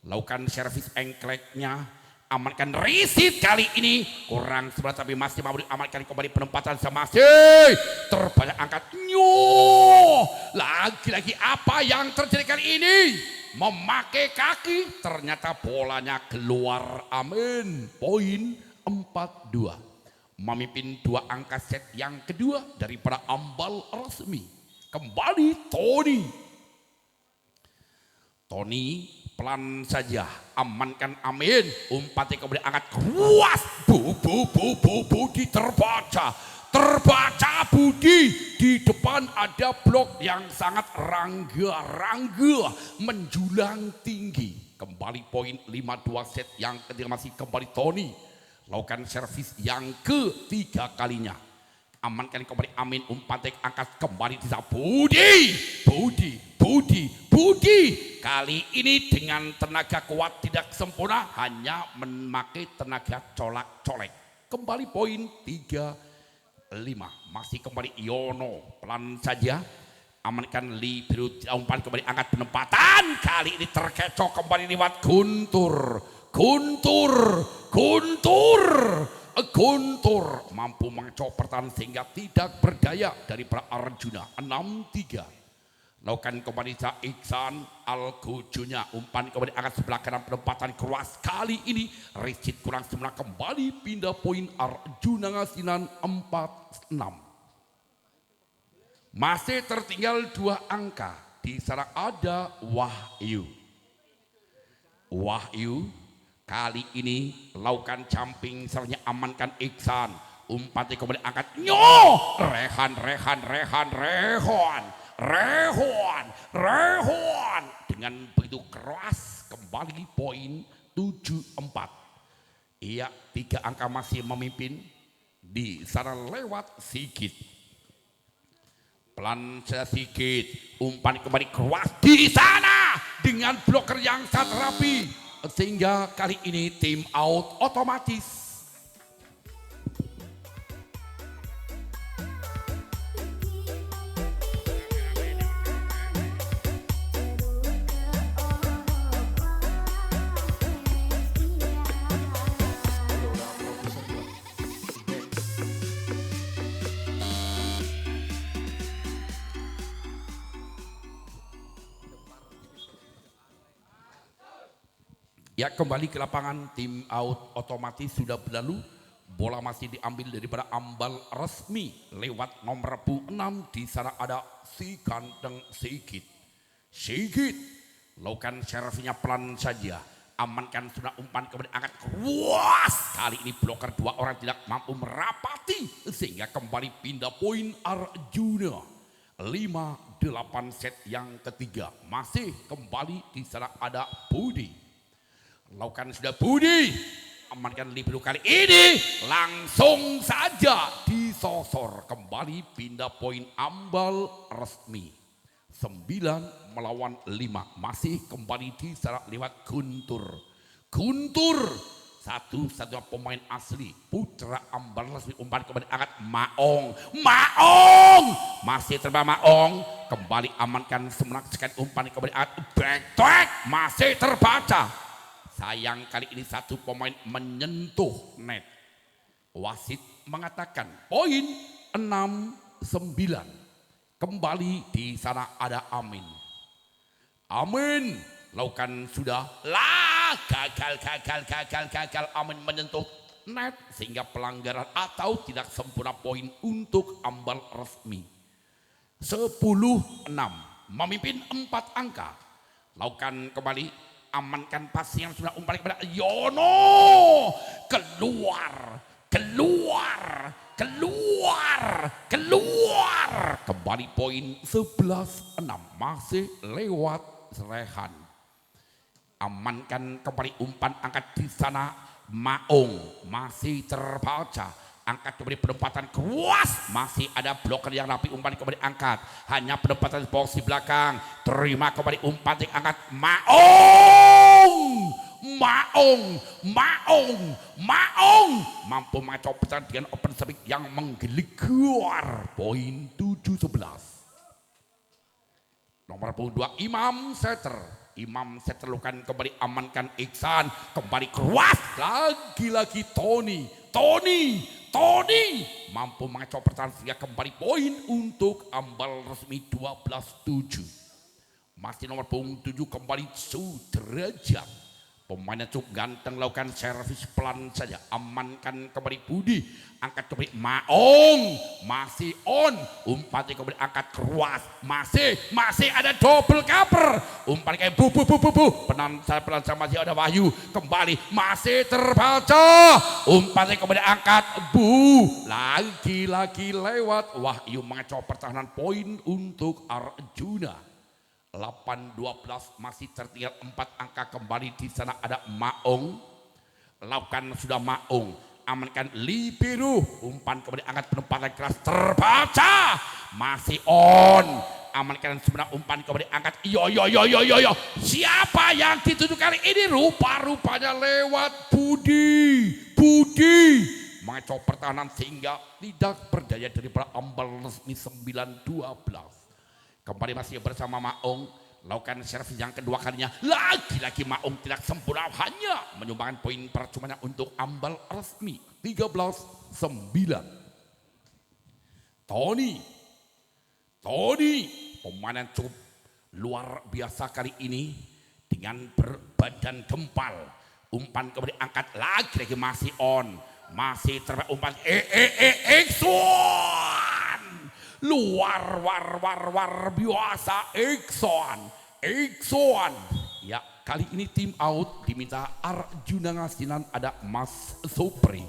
lakukan servis engkleknya amankan risit kali ini kurang sebelah tapi masih mau diamankan kembali penempatan sama masih terbanyak angkat Nyoh lagi-lagi apa yang terjadi kali ini memakai kaki ternyata bolanya keluar amin poin 4-2 memimpin 2 angka set yang kedua daripada ambal resmi kembali Tony pelan saja amankan amin umpannya kembali angkat kuas Budi terbaca Budi di depan ada blok yang sangat rangga menjulang tinggi kembali poin 5-2 set yang ketiga masih kembali Tony lakukan servis yang ketiga kalinya amankan kembali amin umpannya angkat kembali di Budi kali ini dengan tenaga kuat tidak sempurna hanya memakai tenaga colak-colek kembali poin 3-5 masih kembali Yono pelan saja amankan libero umpan kembali angkat penempatan kali ini terkecoh kembali lewat Guntur mampu mengecoh pertahanan sehingga tidak berdaya dari para Arjuna 6-3 lakukan kembali Iksan Al-Gujunya umpan kembali angkat sebelah kanan penempatan keras kali ini Rizky kurang sebelah kembali pindah poin Arjuna Ngasinan 4-6 masih tertinggal 2 angka di sana ada Wahyu kali ini lakukan jumping sernya amankan Iksan umpan kembali angkat Nyoh Rehon dengan begitu keras kembali poin 7-4 iya 3 angka masih memimpin di sana lewat Sigit pelan Sigit umpan kembali keras di sana dengan bloker yang sangat rapi sehingga kali ini tim out otomatis. Ya kembali ke lapangan tim out otomatis sudah berlalu bola masih diambil daripada Ambal Resmi lewat nomor 6. Di sana ada si Ganteng Sigit. Sigit lakukan servisnya pelan saja, amankan sudah umpan kemudian angkat keras. Kali ini bloker 2 orang tidak mampu merapati sehingga kembali pindah poin Arjuna. 5-8 set yang ketiga masih kembali. Di sana ada Budi, lakukan sudah Budi, amankan libero kali ini langsung saja disosor. Kembali pindah poin Ambal Resmi. 9 melawan 5 masih kembali di sana lewat Guntur. Guntur satu-satunya pemain asli putra Ambal Resmi, umpan kembali angkat Maong. Maong masih terbang Maong, kembali amankan semenak sekali umpan kembali angkat back track masih terbaca. Sayang kali ini satu pemain menyentuh net. Wasit mengatakan poin 6-9. Kembali di sana ada Amin. Amin lakukan sudah gagal. Amin menyentuh net sehingga pelanggaran atau tidak sempurna poin untuk Ambal Resmi. 10-6 memimpin 4 angka. Lakukan kembali, amankan pas yang sudah umpan kepada Yono. Keluar. Kembali poin 11-6 masih lewat Rehan. Amankan kembali umpan angkat di sana Maung masih terbaca. Angkat kembali penempatan keras, masih ada bloker yang rapi, umpan kembali angkat. Hanya penempatan di posisi belakang. Terima kembali umpan yang angkat Maung mampu mengacau pertahanan dengan open service yang menggeligar. Poin 7-11. Nomor 2 Imam Setter lakukan kembali, amankan Iksan, kembali keras lagi Tony mampu mengacau pertahanan sehingga kembali poin untuk Ambal Resmi. 12-7. Masih nomor 7 kembali Sudrajat, pemainnya cukup ganteng, lakukan servis pelan saja, amankan kembali Budi, angkat kembali Maong masih on, umpannya kembali angkat keras, masih ada double cover, umpan kayak bu pelan masih ada Wahyu, kembali masih terbaca, umpannya kembali angkat lagi lewat Wahyu mengacau pertahanan. Poin untuk Arjuna. 8-12 masih tertinggal 4 angka. Kembali di sana ada Maung, lakukan sudah Maung, amankan libero, umpan kembali angkat penempatan keras terbaca, masih on, amankan sebenarnya umpan kembali angkat yo. Siapa yang dituju kali ini? Rupanya lewat Budi mengacau pertahanan sehingga tidak berdaya daripada Ambal Resmi. 9-12. Kembali masih bersama Maung, lakukan servis yang kedua kalinya. Lagi-lagi Maung tidak sempurna, hanya menyumbangkan poin percumanya untuk Ambal Resmi. 13-9. Tony, pemain yang cukup luar biasa kali ini dengan berbadan gempal. Umpan kembali angkat lagi masih on, masih terbaik umpan luar biasa Exxon. Ya, kali ini tim out diminta Arjuna Ngasinan, ada Mas Supri.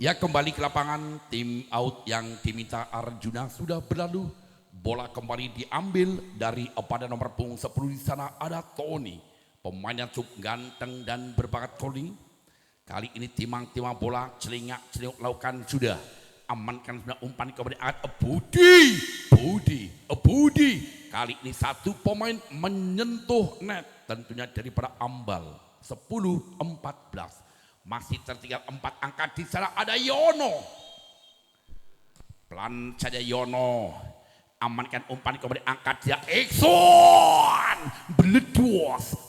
Ya, kembali ke lapangan, tim out yang diminta Arjuna sudah berlalu. Bola kembali diambil dari pada nomor punggung 10. Di sana ada Tony, pemain yang cukup ganteng dan berbakat calling. Kali ini timang-timang bola, celingak lakukan sudah. Amankan sudah umpan kembali angkat Budi. Kali ini satu pemain menyentuh net, tentunya daripada Ambal. 10-14. Masih tertinggal 4 angka. Di sana ada Yono. Pelan saja Yono. amankan umpan kemudian angkat dia Iksan beledos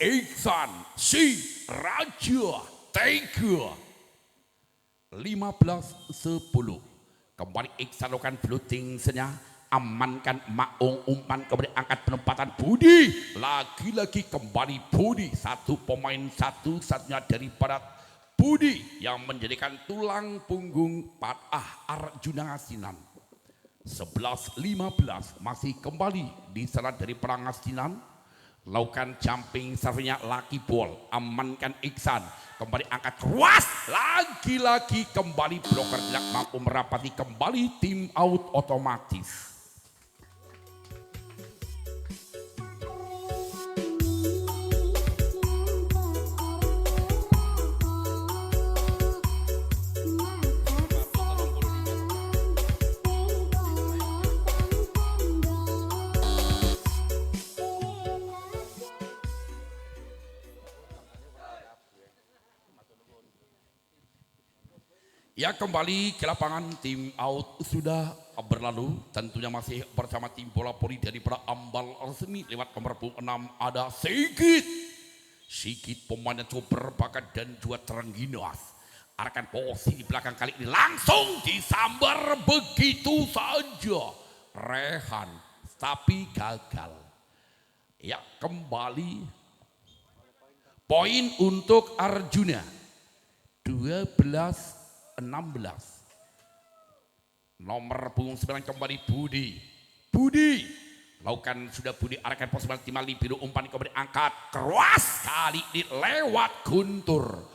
Iksan si Raja Tiger 15-10 kembali Iksan lakukan floating senya amankan Maung umpan kemudian angkat penempatan Budi lagi-lagi kembali Budi satu pemain satu-satunya daripada Budi yang menjadikan tulang punggung Patah Arjuna Ngasinan 11-15 masih kembali di sana dari Perang Ngasinan lakukan jumping serve-nya Lucky Ball amankan Iksan kembali angkat keras lagi-lagi kembali bloker tidak mampu merapati kembali tim out otomatis. Ya kembali ke lapangan tim out sudah berlalu tentunya masih bersama tim bola voli dari para ambal resmi lewat nomor 6 ada Sigit pemain yang cukup berbakat dan juga terengginas arahkan posisi di belakang kali ini langsung disambar begitu saja Rehan tapi gagal ya kembali poin untuk Arjuna 12-16 nomor punggung 9 kembali Budi lakukan sudah Budi arahkan pos 9 timali biru umpan kemudian angkat keras kali ini lewat Guntur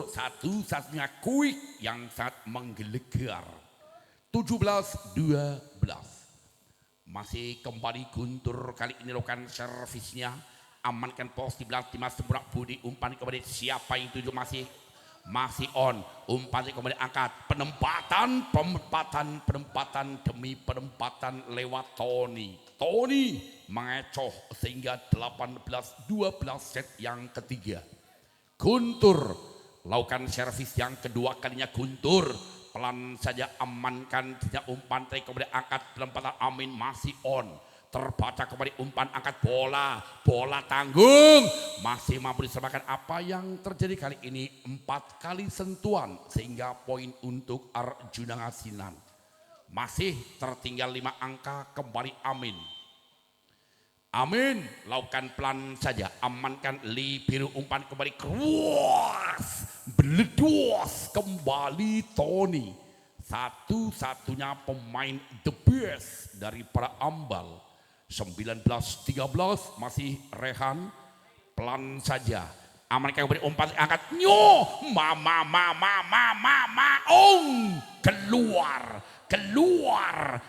satu-satunya quick yang sangat menggelegar 17-12 masih kembali Guntur kali ini lakukan servisnya amankan pos di belakang timnas sempurna Budi umpan kemudian siapa yang tuju masih on umpan kemudian angkat penempatan demi penempatan lewat Tony mengecoh sehingga 18-12 set yang ketiga Guntur lakukan servis yang kedua kalinya Guntur pelan saja amankan tidak umpan kemudian angkat penempatan Amin masih on terbaca kembali umpan angkat bola tanggung masih mampu disamakan apa yang terjadi kali ini 4 kali sentuhan sehingga poin untuk Arjuna Ngasinan masih tertinggal 5 angka kembali Amin lakukan pelan saja amankan biru umpan kembali keras beledos kembali Tony satu-satunya pemain the best dari para ambal 19-13 masih Rehan pelan saja amankan kembali umpan angkat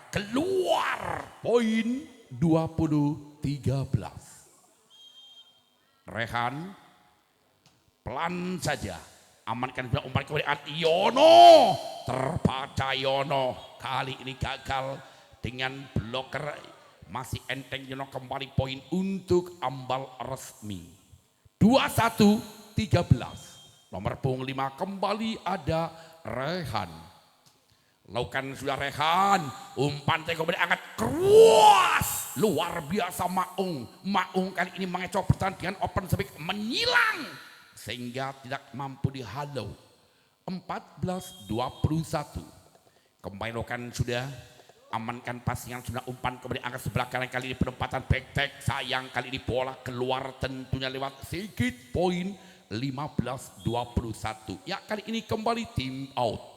keluar poin 20-13 Rehan pelan saja amankan umpan kembali Yono terbaca Yono kali ini gagal dengan bloker masih enteng Yono kembali poin untuk ambal resmi 21-13 nomor punggung 5 kembali ada Rehan lakukan sudah Rehan umpan kemudian angkat keras luar biasa Maung kali ini mengecoh pertahanan dengan open speak menyilang sehingga tidak mampu dihalau 14-21 kembali lakukan sudah amankan pasingan sudah umpan kemudian angkat sebelah kanan kali ini penempatan back sayang kali ini bola keluar tentunya lewat Sigit poin 15-21 ya kali ini kembali tim out.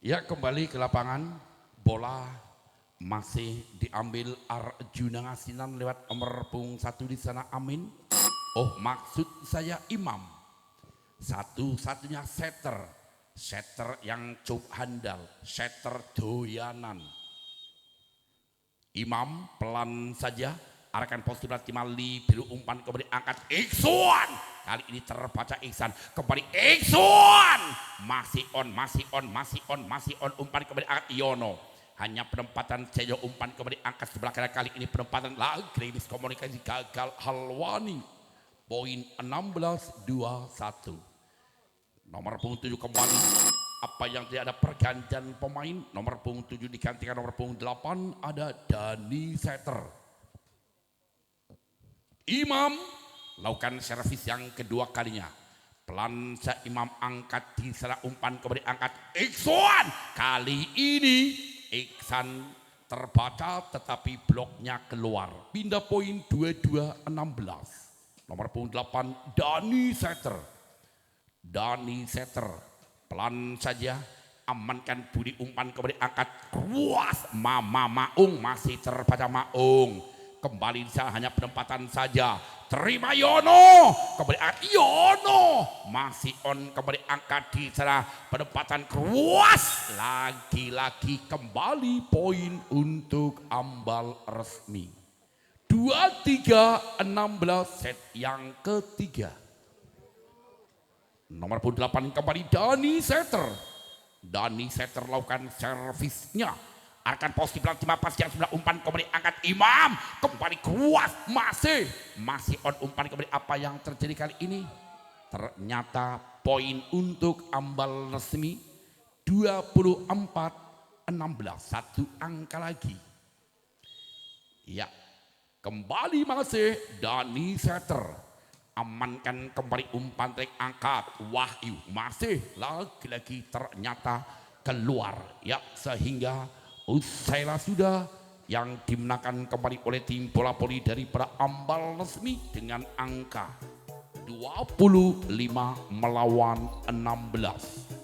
Ya kembali ke lapangan bola masih diambil Arjuna Ngasinan lewat nomor punggung 1 di sana Amin. Oh maksud saya Imam satu-satunya setter setter yang cukup handal, setter doyanan. Imam pelan saja arahkan posisi timali biru umpan kembali angkat Iksan. Kali ini terbaca Iksan kembali Iksan. Masih on umpan kembali angkat Yono. Hanya penempatan Ceyo umpan kembali angkat sebelah kanan, kali ini penempatan lagi komunikasi gagal Halwani. Poin 16-21. Nomor punggung 7 kembali. Apa yang tidak ada pergantian pemain, nomor punggung 7 digantikan nomor punggung 8 ada Dani Setter. Imam lakukan servis yang kedua kalinya. Pelan Imam angkat di sana umpan kembali angkat Iksan. Kali ini Iksan terbaca tetapi bloknya keluar. Pindah poin 22-16. Nomor punggung 8 Dani Setter. Dani Setter pelan saja amankan budi umpan kembali angkat ruas Mama Maung, masih terbaca Maung. Kembali di sana hanya penempatan saja. Terima Yono, kembali angkat Yono, masih on kembali angkat di sana penempatan ruas. Lagi-lagi kembali poin untuk Ambal resmi. 23-16 set yang ketiga. Nomor 8 kembali Dani Setter. Dani Setter lakukan servisnya. Akan posisi pelan timah pas yang sebelah umpan kembali angkat Imam. Kembali keluar masih on umpan kembali. Apa yang terjadi kali ini? Ternyata poin untuk Ambal resmi 24-16. Satu angka lagi. Ya, kembali masih Dani Setter. Amankan kembali umpan trik angkat Wahyu, masih lagi-lagi ternyata keluar ya, sehingga usailah sudah yang dimenangkan kembali oleh tim bola voli dari para Ambal resmi dengan angka 25 melawan 16.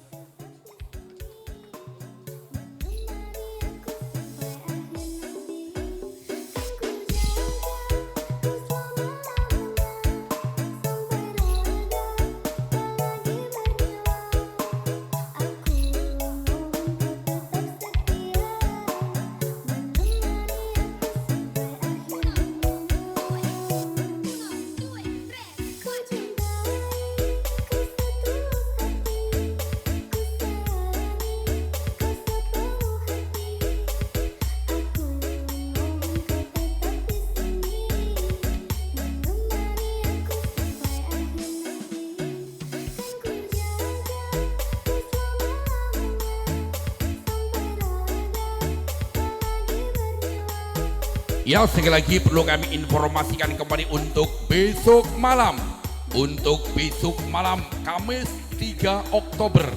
Ya, sekali lagi perlu kami informasikan kembali untuk besok malam. Untuk besok malam Kamis 3 Oktober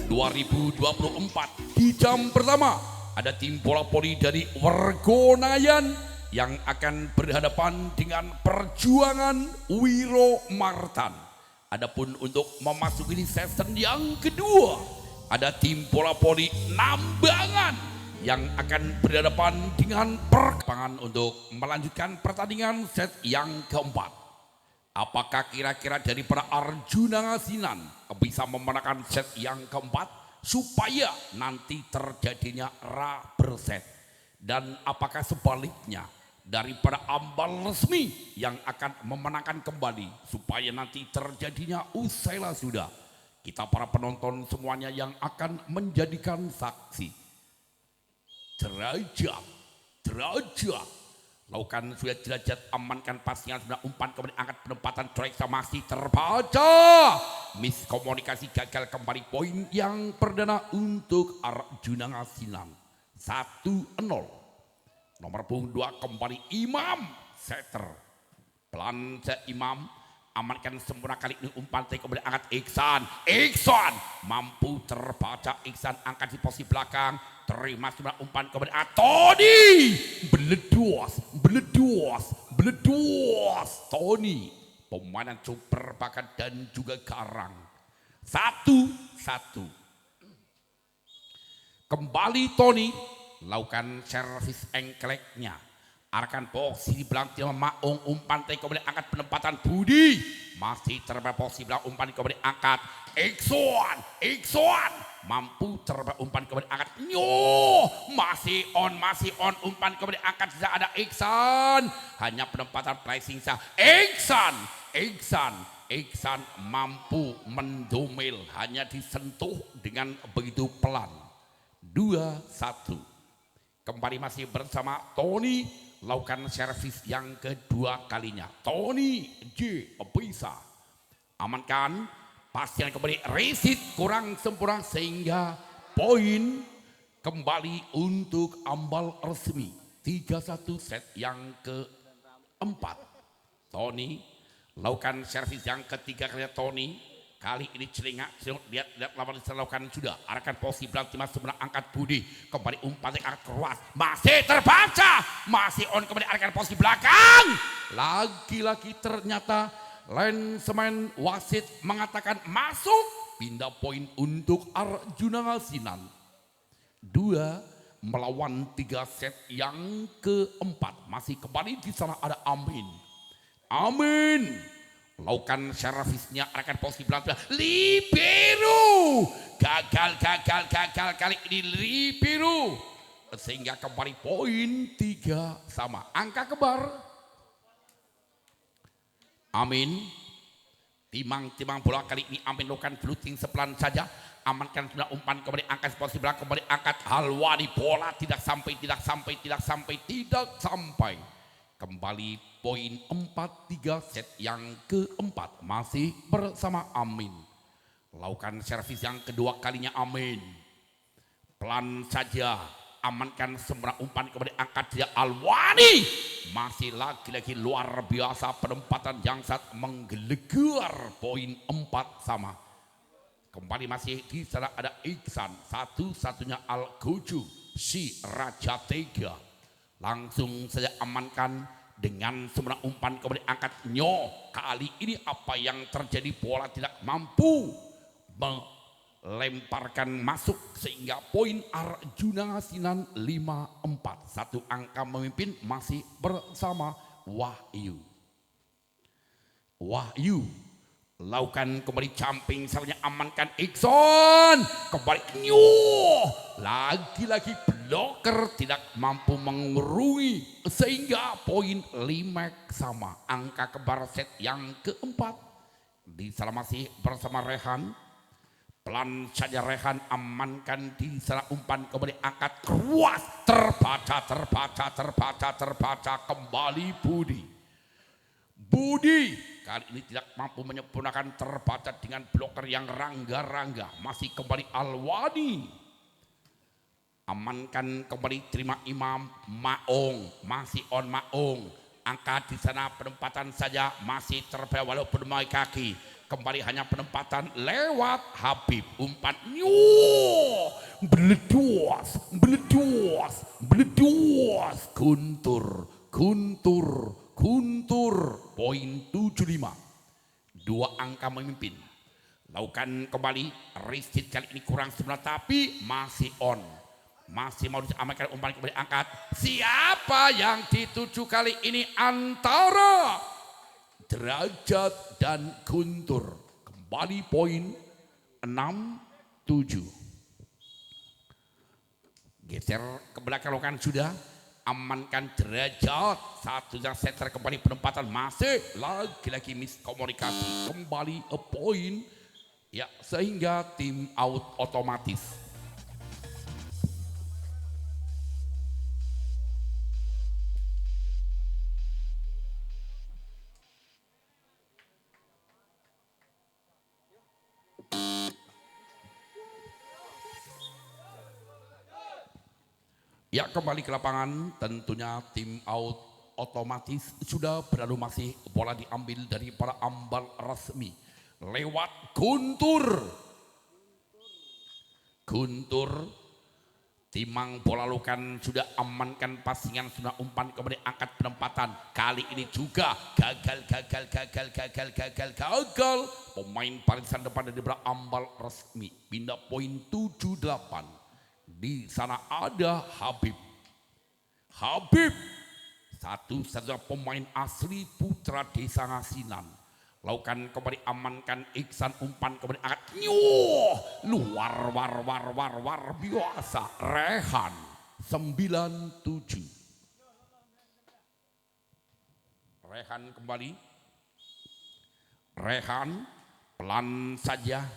2024 di jam pertama ada tim bola voli dari Wergonayan yang akan berhadapan dengan Perjuangan Wiro Martan. Adapun untuk memasuki season yang kedua ada tim bola voli Nambangan yang akan berhadapan dengan Perkampungan untuk melanjutkan pertandingan set yang keempat. Apakah kira-kira dari para Arjuna Ngasinan bisa memenangkan set yang keempat supaya nanti terjadinya rubber set? Dan apakah sebaliknya dari para Ambal resmi yang akan memenangkan kembali supaya nanti terjadinya usailah sudah? Kita para penonton semuanya yang akan menjadikan saksi. Derajat lakukan sudah derajat, amankan pasnya sudah umpan kembali angkat penempatan Troiksa masih terbaca, miskomunikasi gagal kembali poin yang perdana untuk Arjuna Ngasinan 1-0. Nomor punggung 2 kembali Imam Setter. Pelan Imam amankan sempurna, kali ini umpan kembali angkat Iksan mampu terbaca. Iksan angkat di posisi belakang, terima sebenarnya umpan kembali Tony, beledos Tony, pemain yang super bakat dan juga garang. 1-1 kembali Tony lakukan servis engkleknya, Arkan posisi belakang tim Maung umpan teh kemudian angkat penempatan Budi masih terbaik posisi belakang umpan kemudian angkat Iksan mampu terbaik umpan kemudian angkat masih on umpan kemudian angkat tidak ada Iksan hanya penempatan pricing sah Iksan mampu mendomel hanya disentuh dengan begitu pelan 2-1 kembali masih bersama Tony lakukan servis yang kedua kalinya. Tony J bisa amankan pasien kembali resit kurang sempurna sehingga poin kembali untuk ambal resmi 3-1 set yang keempat. Tony lakukan servis yang ketiga kalinya Tony. Kali ini celingak, lihat lawan dilakukan sudah. Arahkan posisi belakang timnas sebenarnya angkat Budi. Kembali umpan yang angkat keras. Masih terbaca. Masih on kembali arahkan posisi belakang. Lagi-lagi ternyata linesman wasit mengatakan masuk. Pindah poin untuk Arjuna Sinan. 2 melawan 3 set yang keempat. Masih kembali di sana ada Amin. Lakukan servisnya arahkan posisi belakang libero gagal kali ini libero sehingga kembali poin 3 sama angka kembar. Amin timang bola kali ini Amin lakukan blooting sepelan saja amankan sudah umpan kembali angkat posisi belakang kembali angkat Halwani bola tidak sampai kembali poin 4-3 set yang keempat masih bersama Amin. Lakukan servis yang kedua kalinya Amin. Pelan saja amankan semua umpan kembali angkat dia Alwani. Masih lagi-lagi luar biasa penempatan yang sangat menggelegar poin 4 sama. Kembali masih di sana ada Iksan satu-satunya Al-Goju si Raja Tega. Langsung saja amankan dengan semua umpan kemudian angkat kali ini apa yang terjadi bola tidak mampu melemparkan masuk sehingga poin Arjuna Sinan 5-4 satu angka memimpin masih bersama Wahyu lakukan kembali jumping salahnya amankan Ikson kembali lagi-lagi blocker tidak mampu mengurungi sehingga poin 5 sama angka kembar set yang keempat di sana masih bersama Rehan pelan saja Rehan amankan di sana umpan kembali angkat keras terbaca kembali Budi kali ini tidak mampu menyempurnakan terbaca dengan bloker yang rangga-rangga masih kembali Alwani amankan kembali terima Imam Maung masih on Maung angkat di sana penempatan saja masih terbaik walaupun main kaki kembali hanya penempatan lewat Habib umpan beledos Guntur poin 75 2 angka memimpin lakukan kembali resit kali ini kurang sebenarnya tapi masih on masih mau diamankan umpan kembali angkat siapa yang dituju kali ini antara Derajat dan Guntur kembali poin 6-7 geser ke belakang lakukan sudah amankan Derajat satu yang setter kembali penempatan masih lagi-lagi miskomunikasi kembali a point ya sehingga tim out otomatis. Ya kembali ke lapangan tentunya tim out otomatis sudah berlalu masih bola diambil dari para ambal resmi lewat Guntur timang bola lukan sudah amankan pasingan sudah umpan kemudian angkat penempatan kali ini juga gagal pemain barisan depan dari para ambal resmi pindah poin 78. Di sana ada Habib Satu-satunya pemain asli putra desa Ngasinan. Lakukan kembali, amankan Iksan, umpan kembali angkat. Luar war biasa. Rehan 97. Rehan kembali. Rehan pelan saja.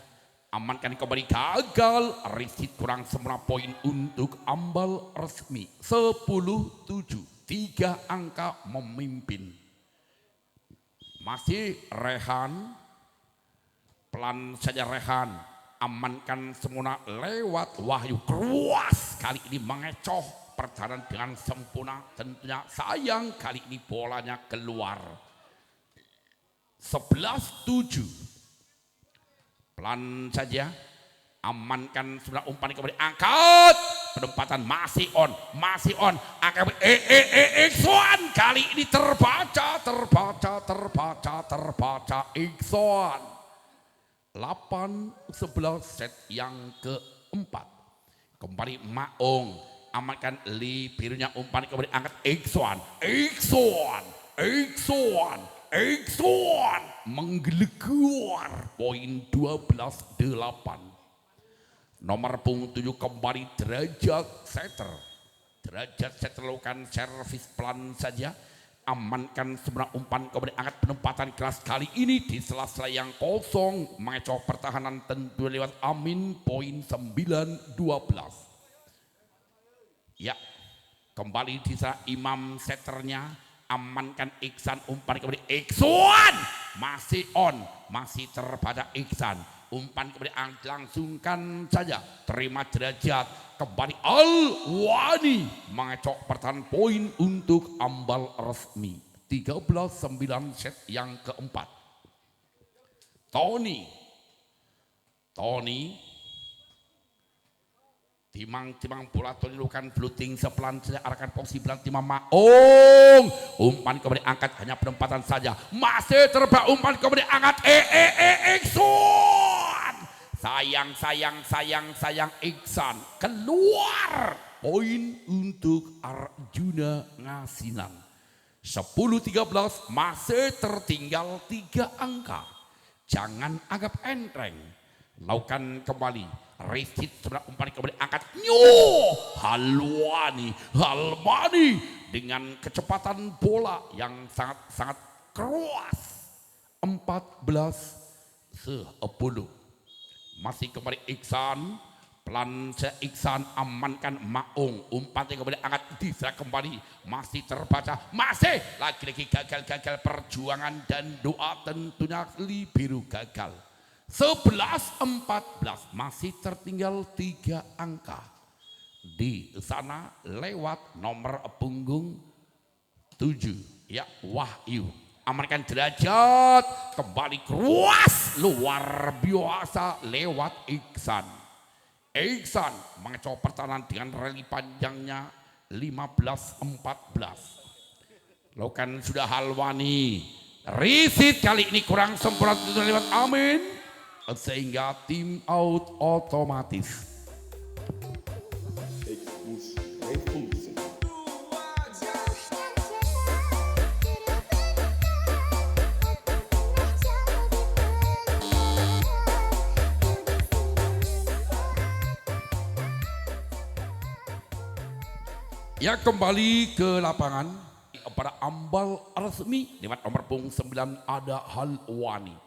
Amankan kembali, gagal. Risit kurang sempurna, poin untuk Ambal Resmi 10-7. 3 angka memimpin. Masih Rehan, pelan saja Rehan, amankan semua lewat Wahyu. Keruas kali ini mengecoh pertahanan dengan sempurna. Tentunya sayang kali ini bolanya keluar. 11-7. Pelan saja, amankan semua umpan kembali, angkat. Penempatan masih on, angkat Iksan kali ini terbaca Iksan. 8-11 set yang keempat. Kembali Maung, amankan birunya, umpan kembali angkat Iksan menggelegar, poin 12-8. Nomor punggung 7 kembali Derajat setter lakukan servis pelan saja, amankan semua umpan kembali angkat. Penempatan keras kali ini di sela-sela yang kosong, mengecoh pertahanan tentu lewat Amin, poin 9-12. Ya, kembali di sana Imam setternya, amankan Iksan, umpan kembali Iksan masih on, masih terbaca Iksan. Umpan kembali langsungkan saja, terima Derajat, kembali Al-Wani mengecok pertahanan, poin untuk Ambal Resmi 13-9 set yang keempat. Tony timang bola Tony lukan fluting sepelan saja, arahkan posisi belang timang Maung, umpan kembali angkat, hanya penempatan saja, masih terbang, umpan kembali angkat Iksan, sayang Iksan keluar, poin untuk Arjuna Ngasinan. 10-13, masih tertinggal 3 angka. Jangan anggap enteng, lakukan kembali. Risit sudah umpan kembali angkat. Halmani dengan kecepatan bola yang sangat keras. 14-10. Masih kembali Iksan, pelan Iksan, amankan Maung, umpan kembali angkat, diserang kembali, masih terbaca, masih lagi-lagi gagal perjuangan dan doa tentunya biru gagal. 11-14, masih tertinggal 3 angka. Di sana lewat nomor punggung 7, ya Wahyu. Amankan Derajat, kembali keruas, luar biasa lewat Iksan. Iksan mengecoh pertahanan dengan rally panjangnya 15-14. Lakukan sudah Halwani. Risit kali ini kurang sempurna lewat Amin, sehingga tim out otomatis. Ya, kembali ke lapangan pada Ambal Resmi lewat nomor punggung 9 ada Halwani.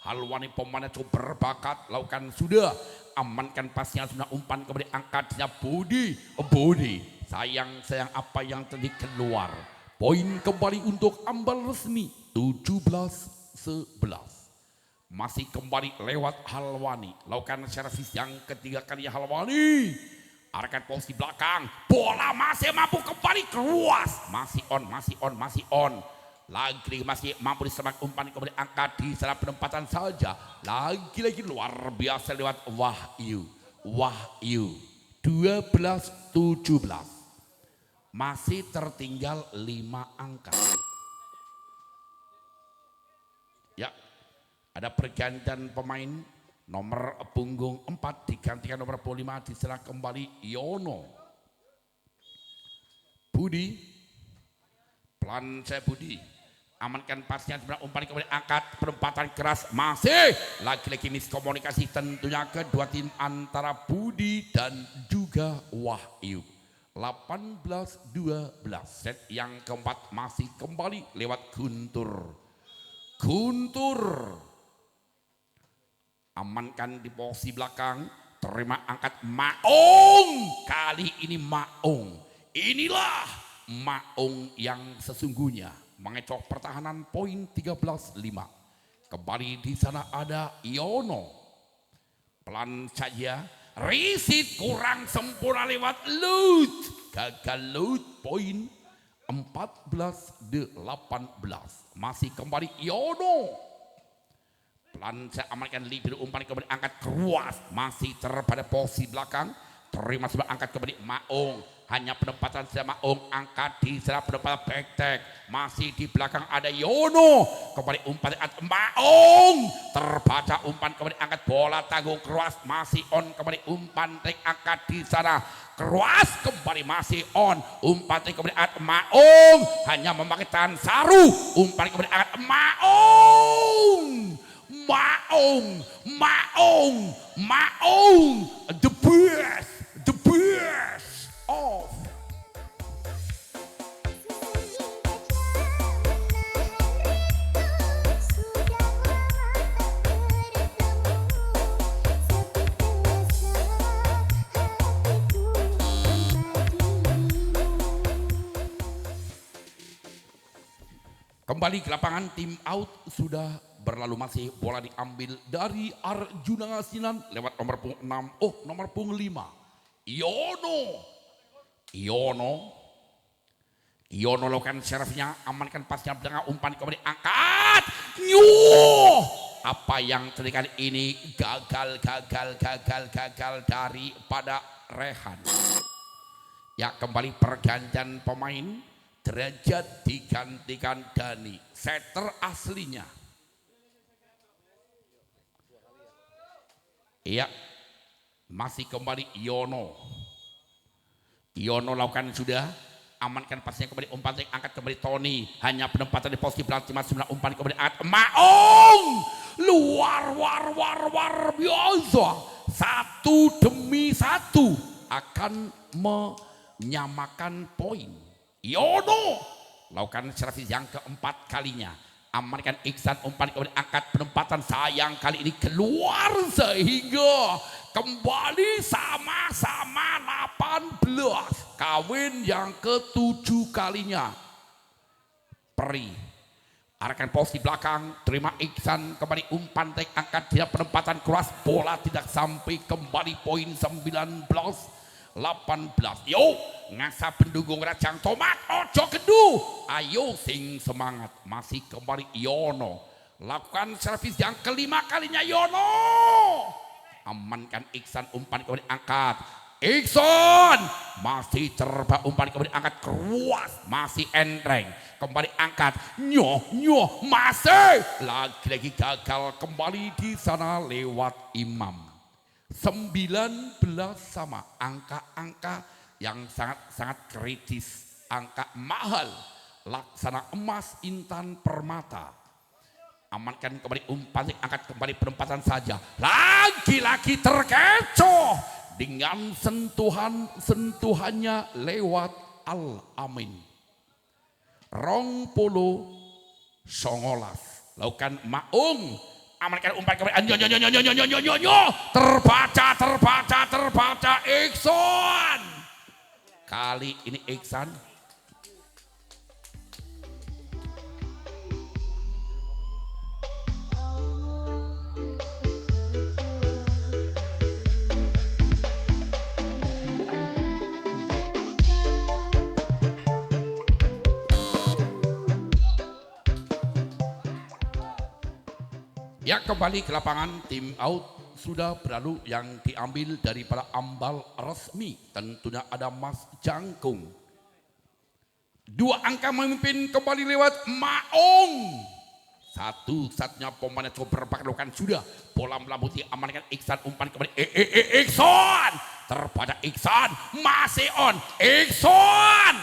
Halwani pemain cukup berbakat, lakukan sudah, amankan pasnya sudah, umpan kembali angkatnya Budi. Sayang apa yang tadi keluar. Poin kembali untuk Ambal Resmi 17-11. Masih kembali lewat Halwani, lakukan servis yang ketiga kali Halwani. Arahkan posisi belakang, bola masih mampu kembali keruas, masih on. Lagi masih mampu diserang, umpan kembali angkat di salah penempatan saja. Lagi luar biasa lewat Wahyu. 12-17. Masih tertinggal 5 angka. Ya, ada pergantian pemain. Nomor punggung 4 digantikan nomor punggung 5, diserang kembali Yono. Budi Pelan saya Budi. Amankan pasnya umpan kemudian angkat perempatan keras masih lagi-lagi miskomunikasi tentunya kedua tim antara Budi dan juga Wahyu. 18-12 set yang keempat masih kembali lewat Guntur. Amankan di posisi belakang, terima angkat Maung. Kali ini Maung, inilah Maung yang sesungguhnya mengecoh pertahanan poin 13-5. Kembali di sana ada Yono. Pelan saja, Risit kurang sempurna lewat Lut. Gagal Lut, poin 14-18. Masih kembali Yono. Pelan saya amankan libir umpan kembali angkat keruas. Masih terpada posisi belakang. Terima sebelah angkat kembali Maung. Hanya penempatan saya Maung angkat di sana penempatan backtack. Masih di belakang ada Yono. Kembali umpan angkat Maung. Terbaca umpan kembali angkat bola tanggung keruas. Masih on kembali umpan trik angkat di sana. Keruas kembali masih on. Umpan trik kembali angkat Maung. Hanya memakai tahan saru. Umpan kembali angkat Maung. The best of kembali ke lapangan. Tim out sudah berlalu, masih bola diambil dari Arjuna Ngasinan lewat nomor punggung 6, nomor punggung 5. Yono lakukan servisnya, amankan pasnya belakang, umpan kembali angkat. Apa yang terjadi kali ini gagal daripada Rehan. Ya, kembali pergantian pemain, Derajat digantikan Dani, setter aslinya. Iya, masih kembali Yono lakukan sudah, amankan pasnya kembali umpan angkat kembali Tony, hanya penempatan di posisi belakang tim umpan kembali angkat Maung. Luar biasa, 1-1 akan menyamakan poin. Yono lakukan servis yang keempat kalinya, amankan Iksan umpan kemudian angkat penempatan, sayang kali ini keluar sehingga kembali sama-sama 18, kawin yang ke-7 kalinya. Peri arahkan posisi belakang, terima Iksan kembali umpan tek angkat tidak penempatan keras, bola tidak sampai, kembali poin 19-18. Yo ngasa pendukung Rajang Tomat, ojo kedu, ayo sing semangat. Masih kembali Yono lakukan servis yang kelima kalinya. Yono amankan Iksan umpan kemudian angkat, Iksan masih terba umpan kemudian angkat keruas, masih enteng kembali angkat nyoh masih lagi-lagi gagal kembali di sana lewat Imam. 19 sama, angka-angka yang sangat kritis, angka mahal, laksana emas Intan Permata. Amankan kembali umpan, angkat kembali penempatan saja, lagi-lagi terkecoh dengan sentuhannya lewat Al-Amin. Rong polo songolas lakukan Maung, amankan umpan kembali terbaca Iksan. Kali ini Iksan ya, kembali ke lapangan. Tim out sudah berlalu, yang diambil daripada ambal resmi tentunya ada Mas Jangkung. 2 angka memimpin kembali lewat Maung. Satu-satunya pemain yang berpakaian sudah, bola melambuti, amankan Iksan umpan kembali Iksan terpada Iksan masih on, Iksan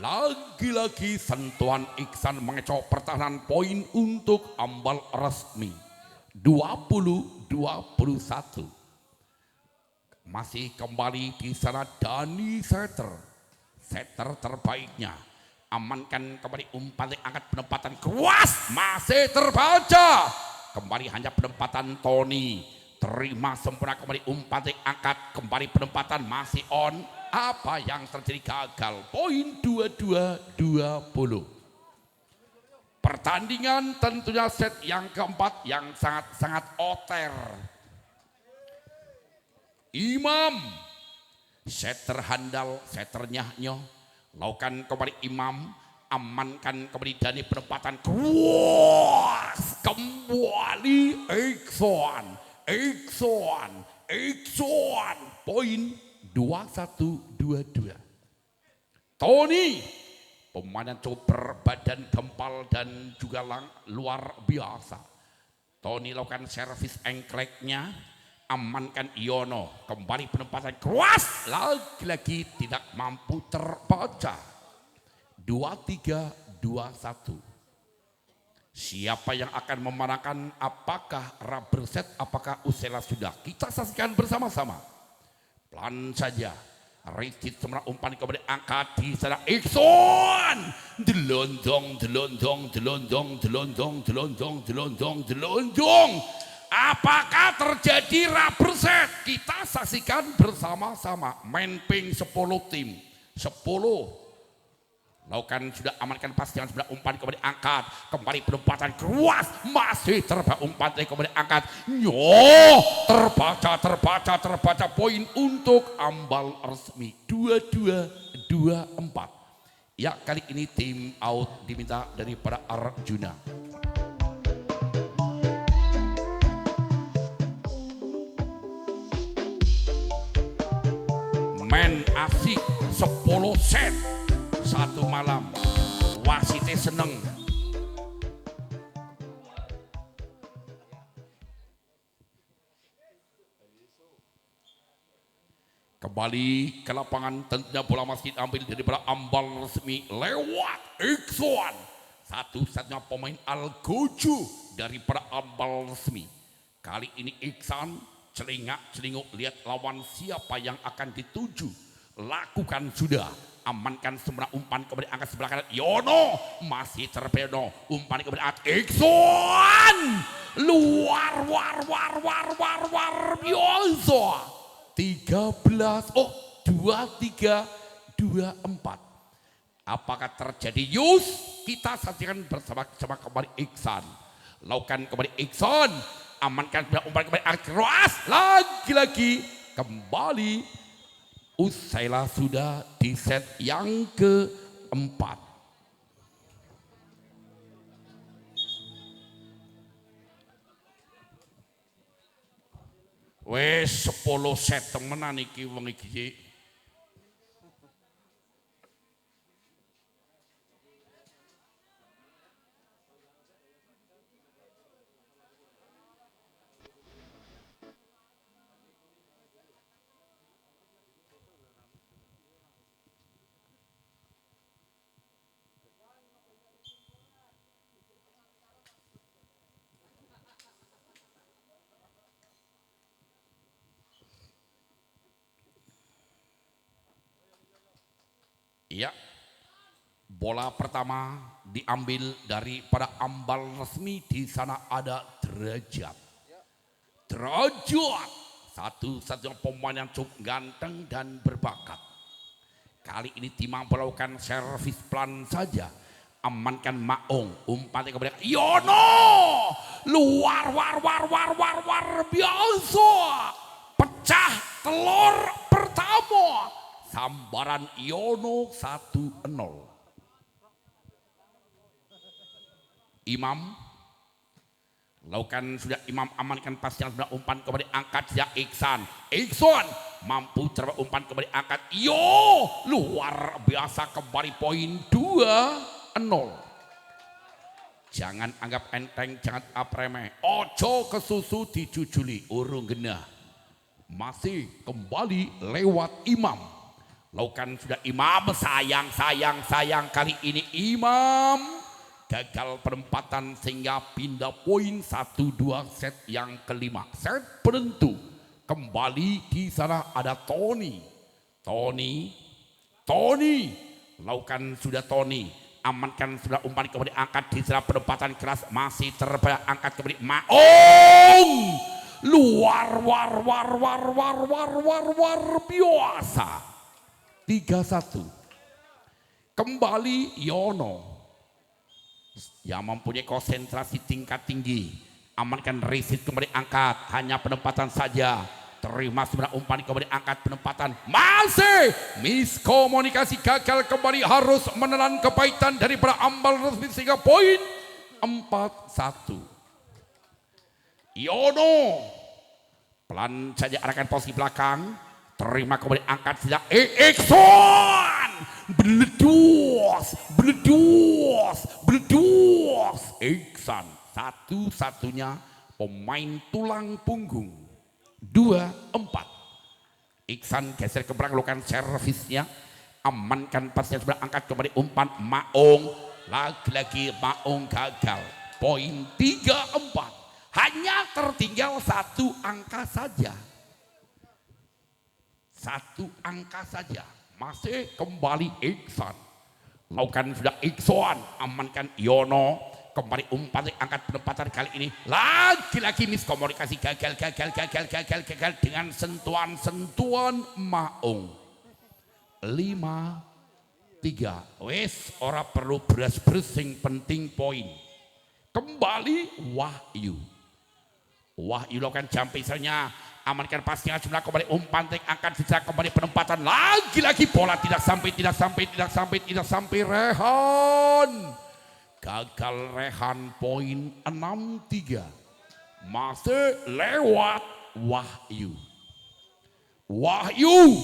Lagi-lagi sentuhan Iksan mengecoh pertahanan poin untuk Ambal Resmi 20-21. Masih kembali di sana Dani Setter terbaiknya amankan kembali umpan angkat penempatan keras masih terbaca kembali hanya penempatan Tony terima sempurna kembali umpan angkat kembali penempatan masih on. Apa yang terjadi gagal poin 22-20. Pertandingan tentunya set yang keempat yang sangat-sangat oter. Imam set terhandal, set ternyahnyo lakukan kembali Imam amankan kembali Dani penempatan kuas kembali Iksan poin 21-22. Tony pemain yang cukup berbadan gempal dan juga luar biasa. Tony lakukan servis engkleknya amankan Iono kembali penempatan keras lagi-lagi tidak mampu terbaca 23-21. Siapa yang akan memenangkan apakah rubber set apakah Usela sudah kita saksikan bersama-sama. Pelan saja Rizky semua umpan kepada angkat di sana Iksan delondong apakah terjadi rubber set kita saksikan bersama-sama main ping 10 tim 10 lakukan sudah amankan pas yang sudah umpan kembali angkat kembali penempatan keras masih terbaca umpan kembali angkat terbaca poin untuk Ambal Resmi 22-24. Ya kali ini tim out diminta daripada Arjuna. Main asik 10 set satu malam wasitnya seneng. Kembali ke lapangan tentunya bola masih diambil daripada Ambal Resmi lewat Iksan satu-satunya pemain Al-Gojo daripada Ambal Resmi. Kali ini Iksan celingak-celinguk lihat lawan siapa yang akan dituju lakukan sudah amankan semua umpan kembali angkat sebelah kanan Yono masih terpedo umpan kembali angkat Iksan luar biasa 23-24. Apakah terjadi Yus kita saksikan bersama-sama kembali Iksan lakukan kembali Iksan amankan umpan kembali angkat keras lagi-lagi kembali Usela sudah di set yang keempat. Wes 10 set temenan iki wong iki. Iya, bola pertama diambil daripada Ambal Resmi di sana ada Derajat. Satu-satunya pemain yang cukup ganteng dan berbakat. Kali ini Timang melakukan servis pelan saja. Amankan Maung, umpannya kepada Yono. Luar biasa. Pecah telur pertama. Sambaran Yono 1-0. Imam lakukan sudah Imam amankan pas yang sudah umpan kembali angkat ya Iksan mampu terbawa umpan kembali angkat luar biasa kembali poin 2-0. Jangan anggap enteng, jangan apremeh, ojo kesusu dijujuli urung genah. Masih kembali lewat Imam Lakukan sudah Imam, sayang kali ini Imam gagal penempatan sehingga pindah poin 1-2 set yang kelima. Set penentu kembali di sana ada Tony lakukan sudah Tony, amankan sudah umpan kembali angkat di sana penempatan keras masih terbayang angkat kembali Maung luar biasa 3-1 kembali Yono yang mempunyai konsentrasi tingkat tinggi, amankan resit kembali angkat hanya penempatan saja, terima sebenarnya umpan kembali angkat penempatan masih miskomunikasi gagal kembali harus menelan kepahitan dari para ambal resmi sehingga poin 4-1. Yono pelan saja arahkan posisi belakang, terima kembali angkat sejak Iksan beledos Iksan satu-satunya pemain tulang punggung 2-4. Iksan geser ke belakang lakukan servisnya, amankan pasnya sebelah angkat kembali umpan Maung, lagi-lagi Maung gagal, poin 3-4, hanya tertinggal satu angka saja, masih kembali Iksan lakukan sudah Iksan, amankan Yono kembali umpan angkat penempatan kali ini lagi-lagi miskomunikasi gagal dengan sentuhan Maung 5-3. wes ora perlu beras-beras sing penting poin. Kembali Wahyu lakukan jampisannya, amankan pasnya jumlah kembali umpan angkat bisa kembali penempatan lagi-lagi bola tidak sampai Rehan poin 6-3 masih lewat Wahyu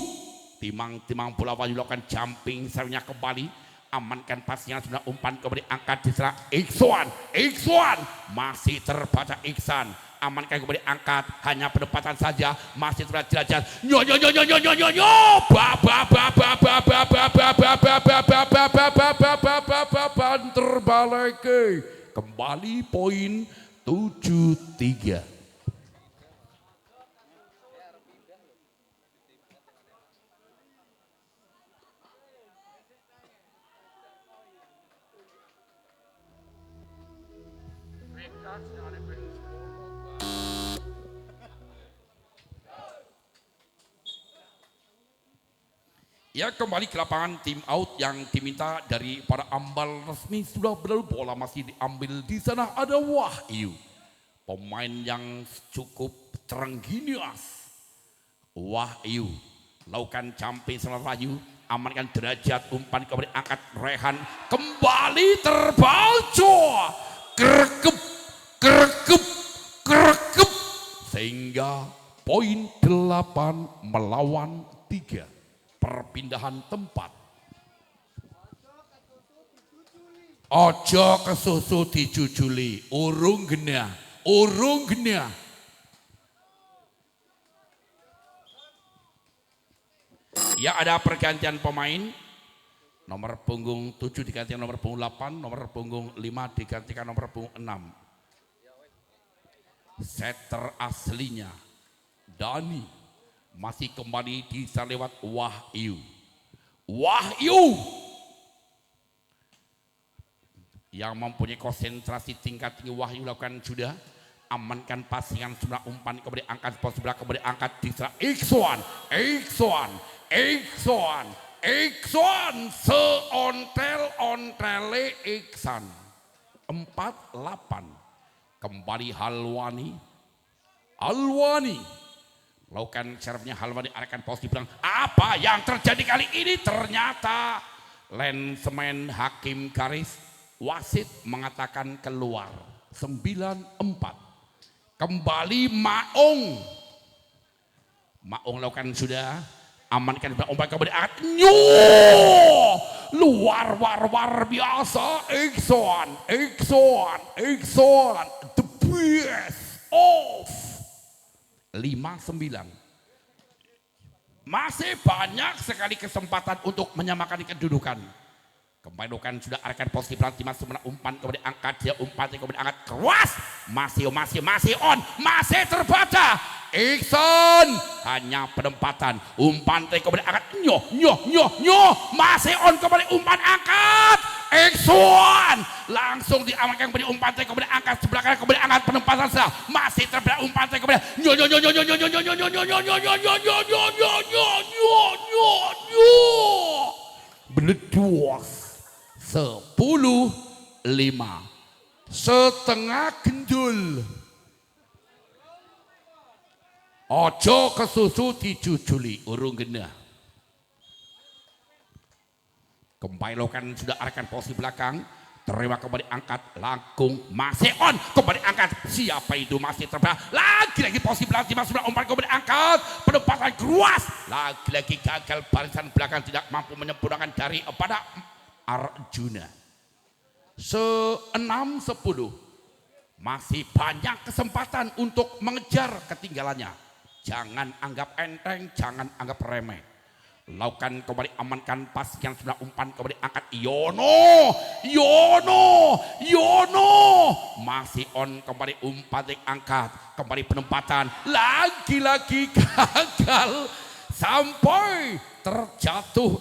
timang bola Wahyu lakukan jumping sernya kembali, amankan pasnya sudah umpan kembali angkat diserang Iksan masih terbaca Iksan, amankan kembali angkat hanya penempatan saja masih terus jelajah terbalik kembali poin 7-3. Ya, kembali ke lapangan tim out yang diminta dari para ambal resmi sudah berlalu, bola masih diambil di sana ada Wahyu, pemain yang cukup terengginas. Wahyu lakukan campai sama Wahyu, amankan derajat umpan kembali angkat Rehan kembali terbaca kerekep sehingga poin 8 melawan 3. Perpindahan tempat. Ojo kesusu dijujuli, urung genah. Ya, ada pergantian pemain. Nomor punggung 7 digantikan nomor punggung 8, nomor punggung 5 digantikan nomor punggung 6. Setter aslinya Dani masih kembali bisa lewat Wahyu yang mempunyai konsentrasi tingkat tinggi. Wahyu lakukan sudah, amankan pasingan sebelah umpan kembali angkat pos sebelah kembali angkat di sana Iksan seontel-ontele Iksan 4-8. Kembali Halwani lakukan servisnya Halwani arahkan pos di belakang. Apa yang terjadi kali ini? Ternyata Lensman Hakim Karis wasit mengatakan keluar 9-4. Kembali Maung lakukan sudah, amankan umpan kembali luar biasa Iksan the best of 5-9. Masih banyak sekali kesempatan untuk menyamakan kedudukan. Kembali sudah arahkan posisi pelatih masuk umpan kemudian angkat dia umpan kemudian angkat keras masih on masih terbaca Iksan hanya penempatan umpan kemudian angkat nyoh masih on kembali umpan angkat Iksan langsung diamankan kembali umpan kemudian angkat sebelah kanan kemudian angkat penempatan sah masih terbaca umpan kemudian beledos 10-5 setengah gendul ojo kesusu dijujuli urung genah kembali sudah arahkan posisi belakang terima kembali angkat langkung masih on kembali angkat siapa itu masih terbelah lagi posisi belakang masuk umpan kembali angkat penempatan keras lagi gagal barisan belakang tidak mampu menyempurnakan dari pada Arjuna 6-10 masih banyak kesempatan untuk mengejar ketinggalannya jangan anggap enteng jangan anggap remeh lakukan kembali amankan pas yang sudah umpan kembali angkat Yono masih on kembali umpan angkat kembali penempatan lagi-lagi gagal sampai terjatuh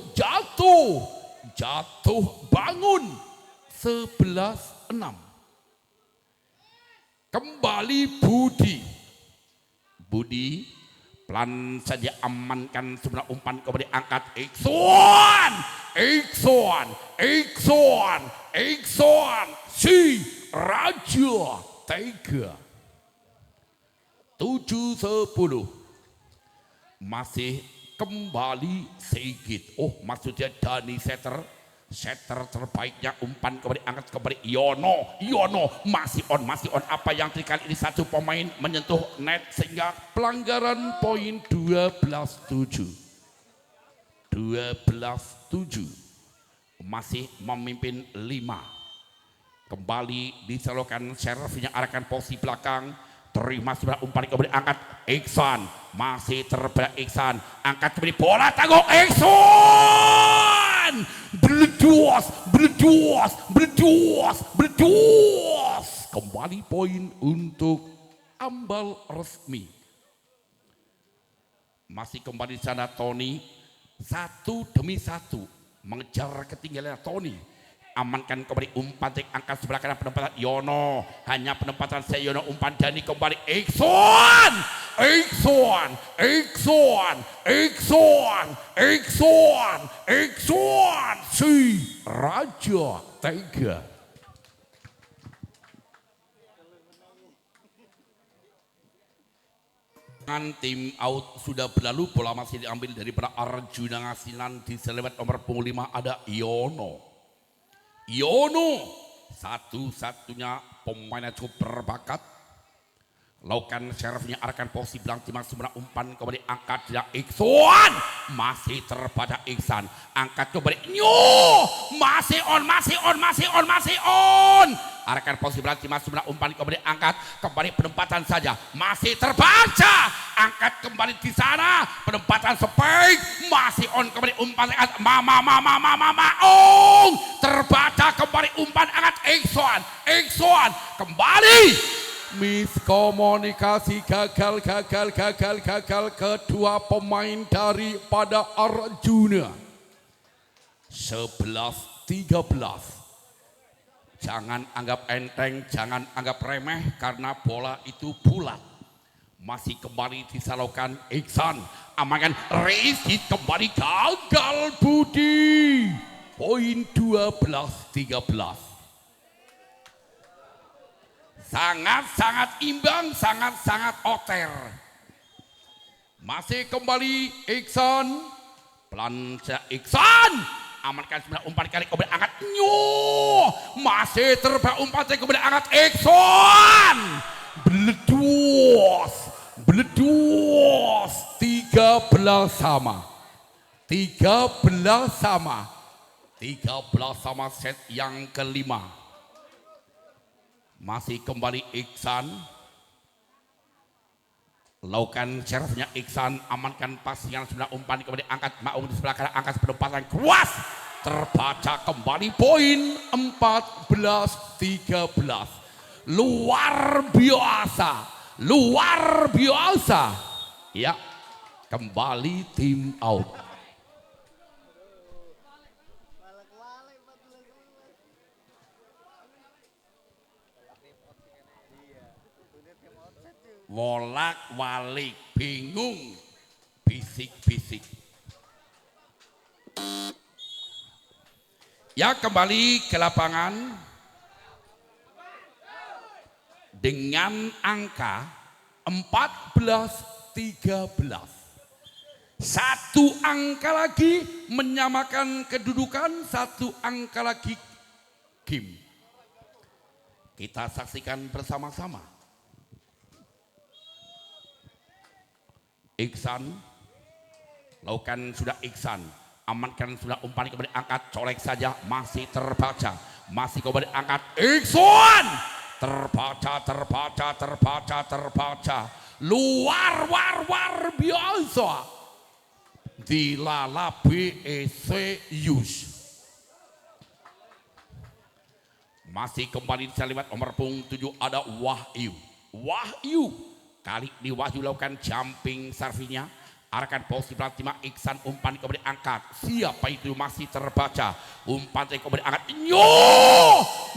bangun 11-6 kembali Budi pelan saja amankan sebelah umpan kembali angkat Iksan si Raja Tega 7-10 masih kembali Sigit maksudnya Dani setter terbaiknya umpan kembali angkat kembali Yono masih on apa yang kali ini satu pemain menyentuh net sehingga pelanggaran poin 12-7 masih memimpin 5 kembali disalurkan servisnya arahkan posisi belakang terima sebelah umpan kembali angkat Iksan masih terbelah Iksan angkat kembali bola tanggung Iksan beledos kembali poin untuk Ambal resmi masih kembali di sana Tony 1 demi 1 mengejar ketinggalan Tony amankan kembali umpan angkat sebelah kanan penempatan Yono hanya penempatan Yono umpan Dani kembali Iksan si Raja Tega tim out sudah berlalu bola masih diambil daripada Arjuna Ngasinan di selebat nomor punggung 5 ada Yono satu-satunya pemain yang cukup berbakat lakukan servisnya arahkan posisi belakang timang sebenarnya umpan kembali angkat tidak Iksan masih terbaca Iksan angkat kembali masih on arahkan posisi belakang timang sebenarnya umpan kembali angkat kembali penempatan saja masih terbaca angkat kembali di sana penempatan spike masih on kembali umpan angkat terbaca kembali umpan angkat Iksan kembali miskomunikasi gagal kedua pemain daripada Arjuna 11-13 jangan anggap enteng jangan anggap remeh karena bola itu bulat masih kembali disalurkan Iksan amankan Rizky kembali gagal Budi poin 12-13 sangat-sangat imbang, sangat-sangat oter. Masih kembali Iksan, pelan Iksan, amankan sebenarnya umpan kali kemudian angkat masih terbang umpan kemudian angkat Iksan, beledos 13 sama set yang kelima. Masih kembali Iksan Lakukan servisnya Iksan, amankan pas yang sebelah umpan kemudian angkat Maung di sebelah kanan, angkat penempatan kuas terbaca kembali poin 14-13. Luar biasa ya, kembali tim out. Wolak-walik, bingung, bisik-bisik. Ya, kembali ke lapangan dengan angka 14-13. Satu angka lagi menyamakan kedudukan, satu angka lagi game. Kita saksikan bersama-sama. Iksan, lakukan sudah Iksan, amankan sudah umpan kemudian angkat, colek saja, masih terbaca, masih kemudian angkat, Iksan, terbaca, luar biasa, dilala BEC Yus. Masih kembali disalimat nomor punggung 7 ada Wahyu. Kali ini Wahyu lakukan jumping servinya, arahkan posisi pelatih Iksan, umpan kemudian angkat, siapa itu masih terbaca, umpan kemudian angkat,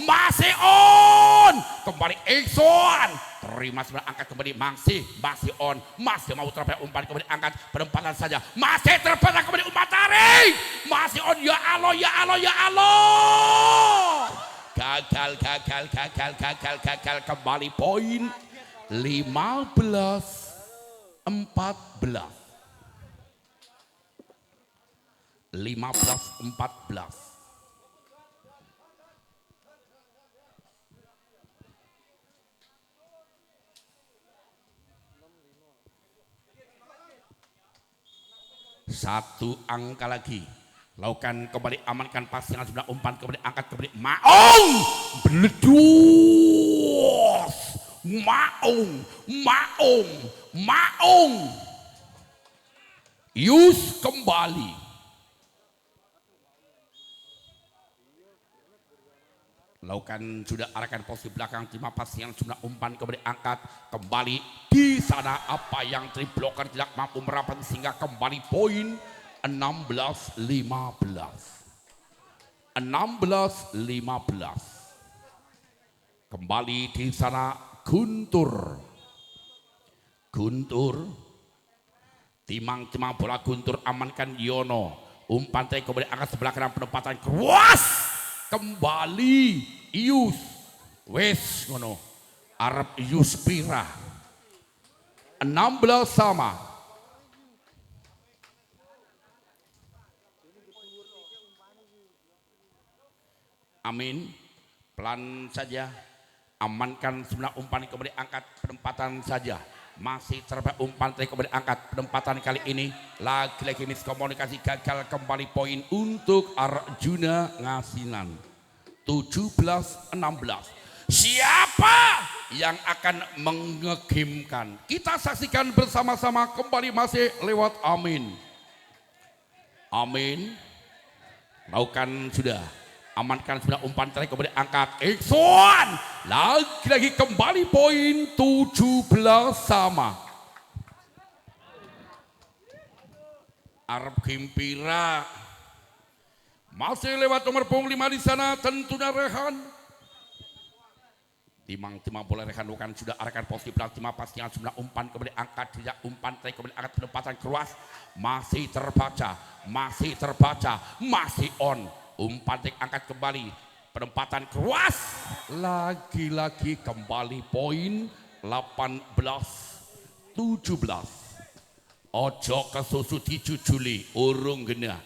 masih on, kembali Iksan, terima sebelah angkat kembali, masih on, masih mau terbaca, umpan kemudian angkat, penempatan saja, masih terbaca kembali, umpan tarik, masih on, ya Allah, gagal, kembali poin 15-14. 15-14. Satu angka lagi. Lakukan kembali, amankan pas yang sebelah umpan kembali angkat kembali Maung beledus. Maung Yus kembali. Lakukan sudah arahkan posisi belakang, terima pas yang sudah umpan kembali angkat kembali di sana, apa yang tribloker tidak mampu merapat sehingga kembali poin 16-15. Kembali di sana Guntur timang bola Guntur, amankan Yono, umpan tadi kemudian angkat sebelah kanan, penempatan keras kembali Ius wes ngono Arab Ius Pira 16 sama. Amin, pelan saja, amankan sebelah umpan kemudian angkat, penempatan saja, masih terbaik umpan tadi kemudian angkat, penempatan kali ini lagi-lagi miskomunikasi, gagal, kembali poin untuk Arjuna Ngasinan 17-16. Siapa yang akan mengegimkan? Kita saksikan bersama-sama kembali masih lewat Amin. Lakukan sudah, amankan sudah umpan tadi kemudian angkat, Iksan lagi-lagi kembali poin 17 sama. Arab Kimpira masih lewat nomor punggung 5 di sana, tentunya Rehan. Timang boleh Rehan, bukan sudah arahkan posisi pelatih pas yang sebelah umpan kemudian angkat, tidak umpan tadi kemudian angkat, penempatan keras masih terbaca, masih on. Umpan tek angkat kembali, penempatan keras lagi-lagi kembali poin 18-17. Ojo kesusu dicuculi urung genah.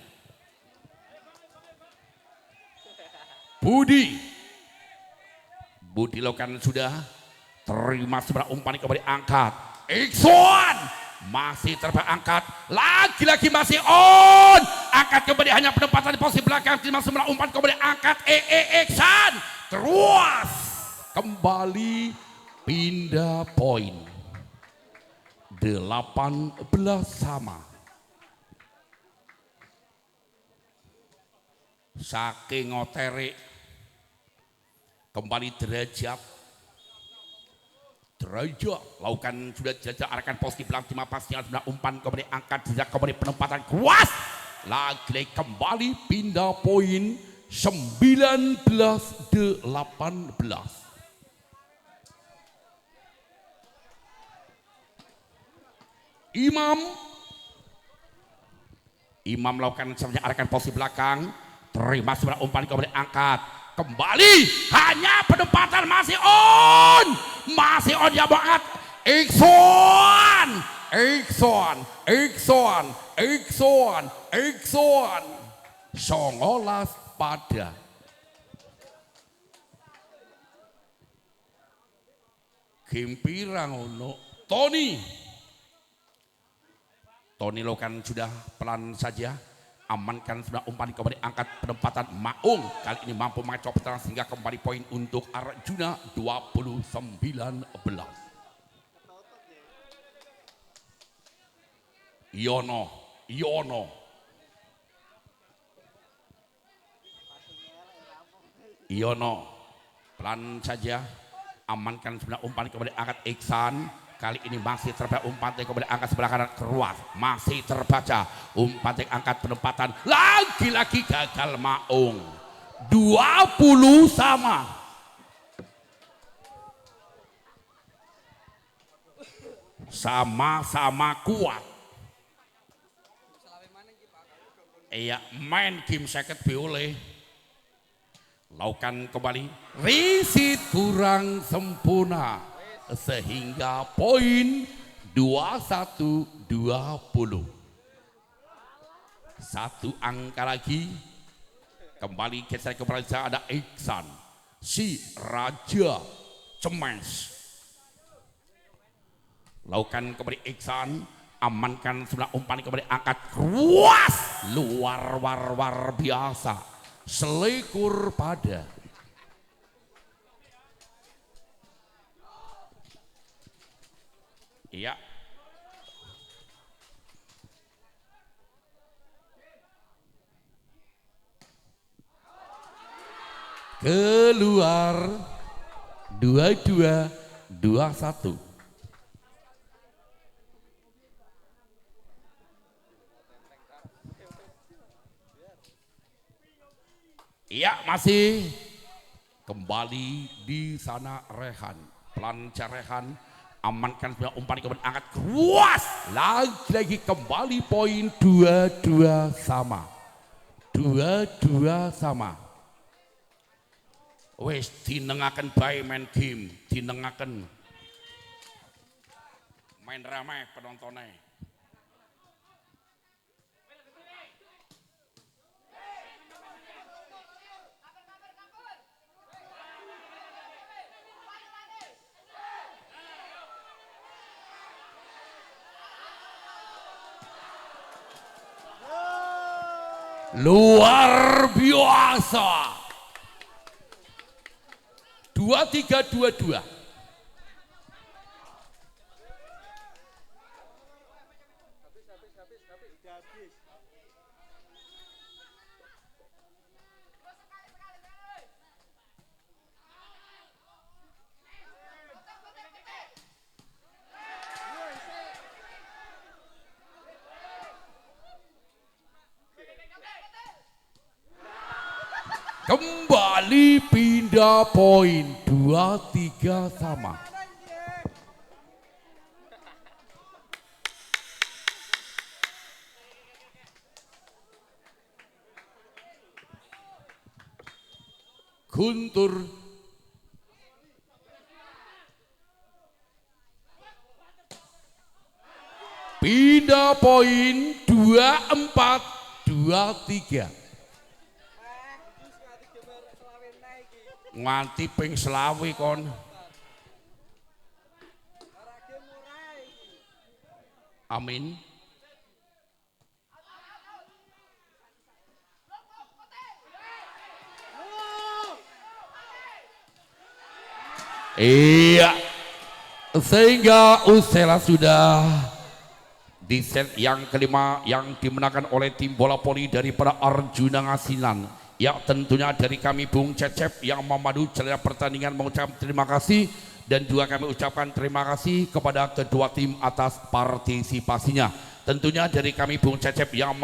Budi lakukan sudah, terima sebelah umpan kembali angkat, Iksan masih terangkat, lagi-lagi masih on, angkat kembali hanya penempatan di posisi belakang, terima sebelah umpan kembali angkat, Iksan terus kembali pindah poin 18 sama. Saking ngoterik kembali derajat lakukan sudah jajak arahkan posisi belakang timah pasnya sudah umpan kembali angkat jejak kembali penempatan kuas lagi kembali pindah poin 19-18. Imam lakukan sebenarnya arahkan posisi belakang terima sebenarnya umpan kembali angkat kembali hanya penempatan masih on ya banget Ikson 19 pada Gimpirang ono Tony lakukan sudah pelan saja amankan sudah umpan kembali angkat penempatan Maung kali ini mampu mengacau pertahanan sehingga kembali poin untuk Arjuna 29-11. Iono pelan saja amankan sudah umpan kembali angkat Iksan kali ini masih terbaca umpan kembali angkat sebelah kanan keruas masih terbaca umpan angkat penempatan lagi-lagi gagal Maung 20 sama kuat iya main game seket boleh lakukan kembali risit kurang sempurna sehingga poin 21-20. Satu angka lagi kembali geser ke belakang ada Iksan si Raja Cemes lakukan kembali Iksan amankan sebelah umpan kembali angkat kuas luar biasa selikur pada iya keluar 22-21. Iya masih kembali di sana Rehan pelancar Rehan amankan sudah umpan kembali angkat kuas lagi kembali poin 22 sama wes dinengaken bae main game dinengaken main ramai penontonnya luar biasa 23-22. Kembali pindah poin 23 sama. Guntur pindah poin 24-23. Nganti ping selawi kon amin iya sehingga usai sudah di set yang kelima yang dimenangkan oleh tim bola voli daripada Arjuna Ngasinan. Ya tentunya dari kami Bung Cecep yang memadu jalannya pertandingan mengucapkan terima kasih, dan juga kami ucapkan terima kasih kepada kedua tim atas partisipasinya. Tentunya dari kami Bung Cecep yang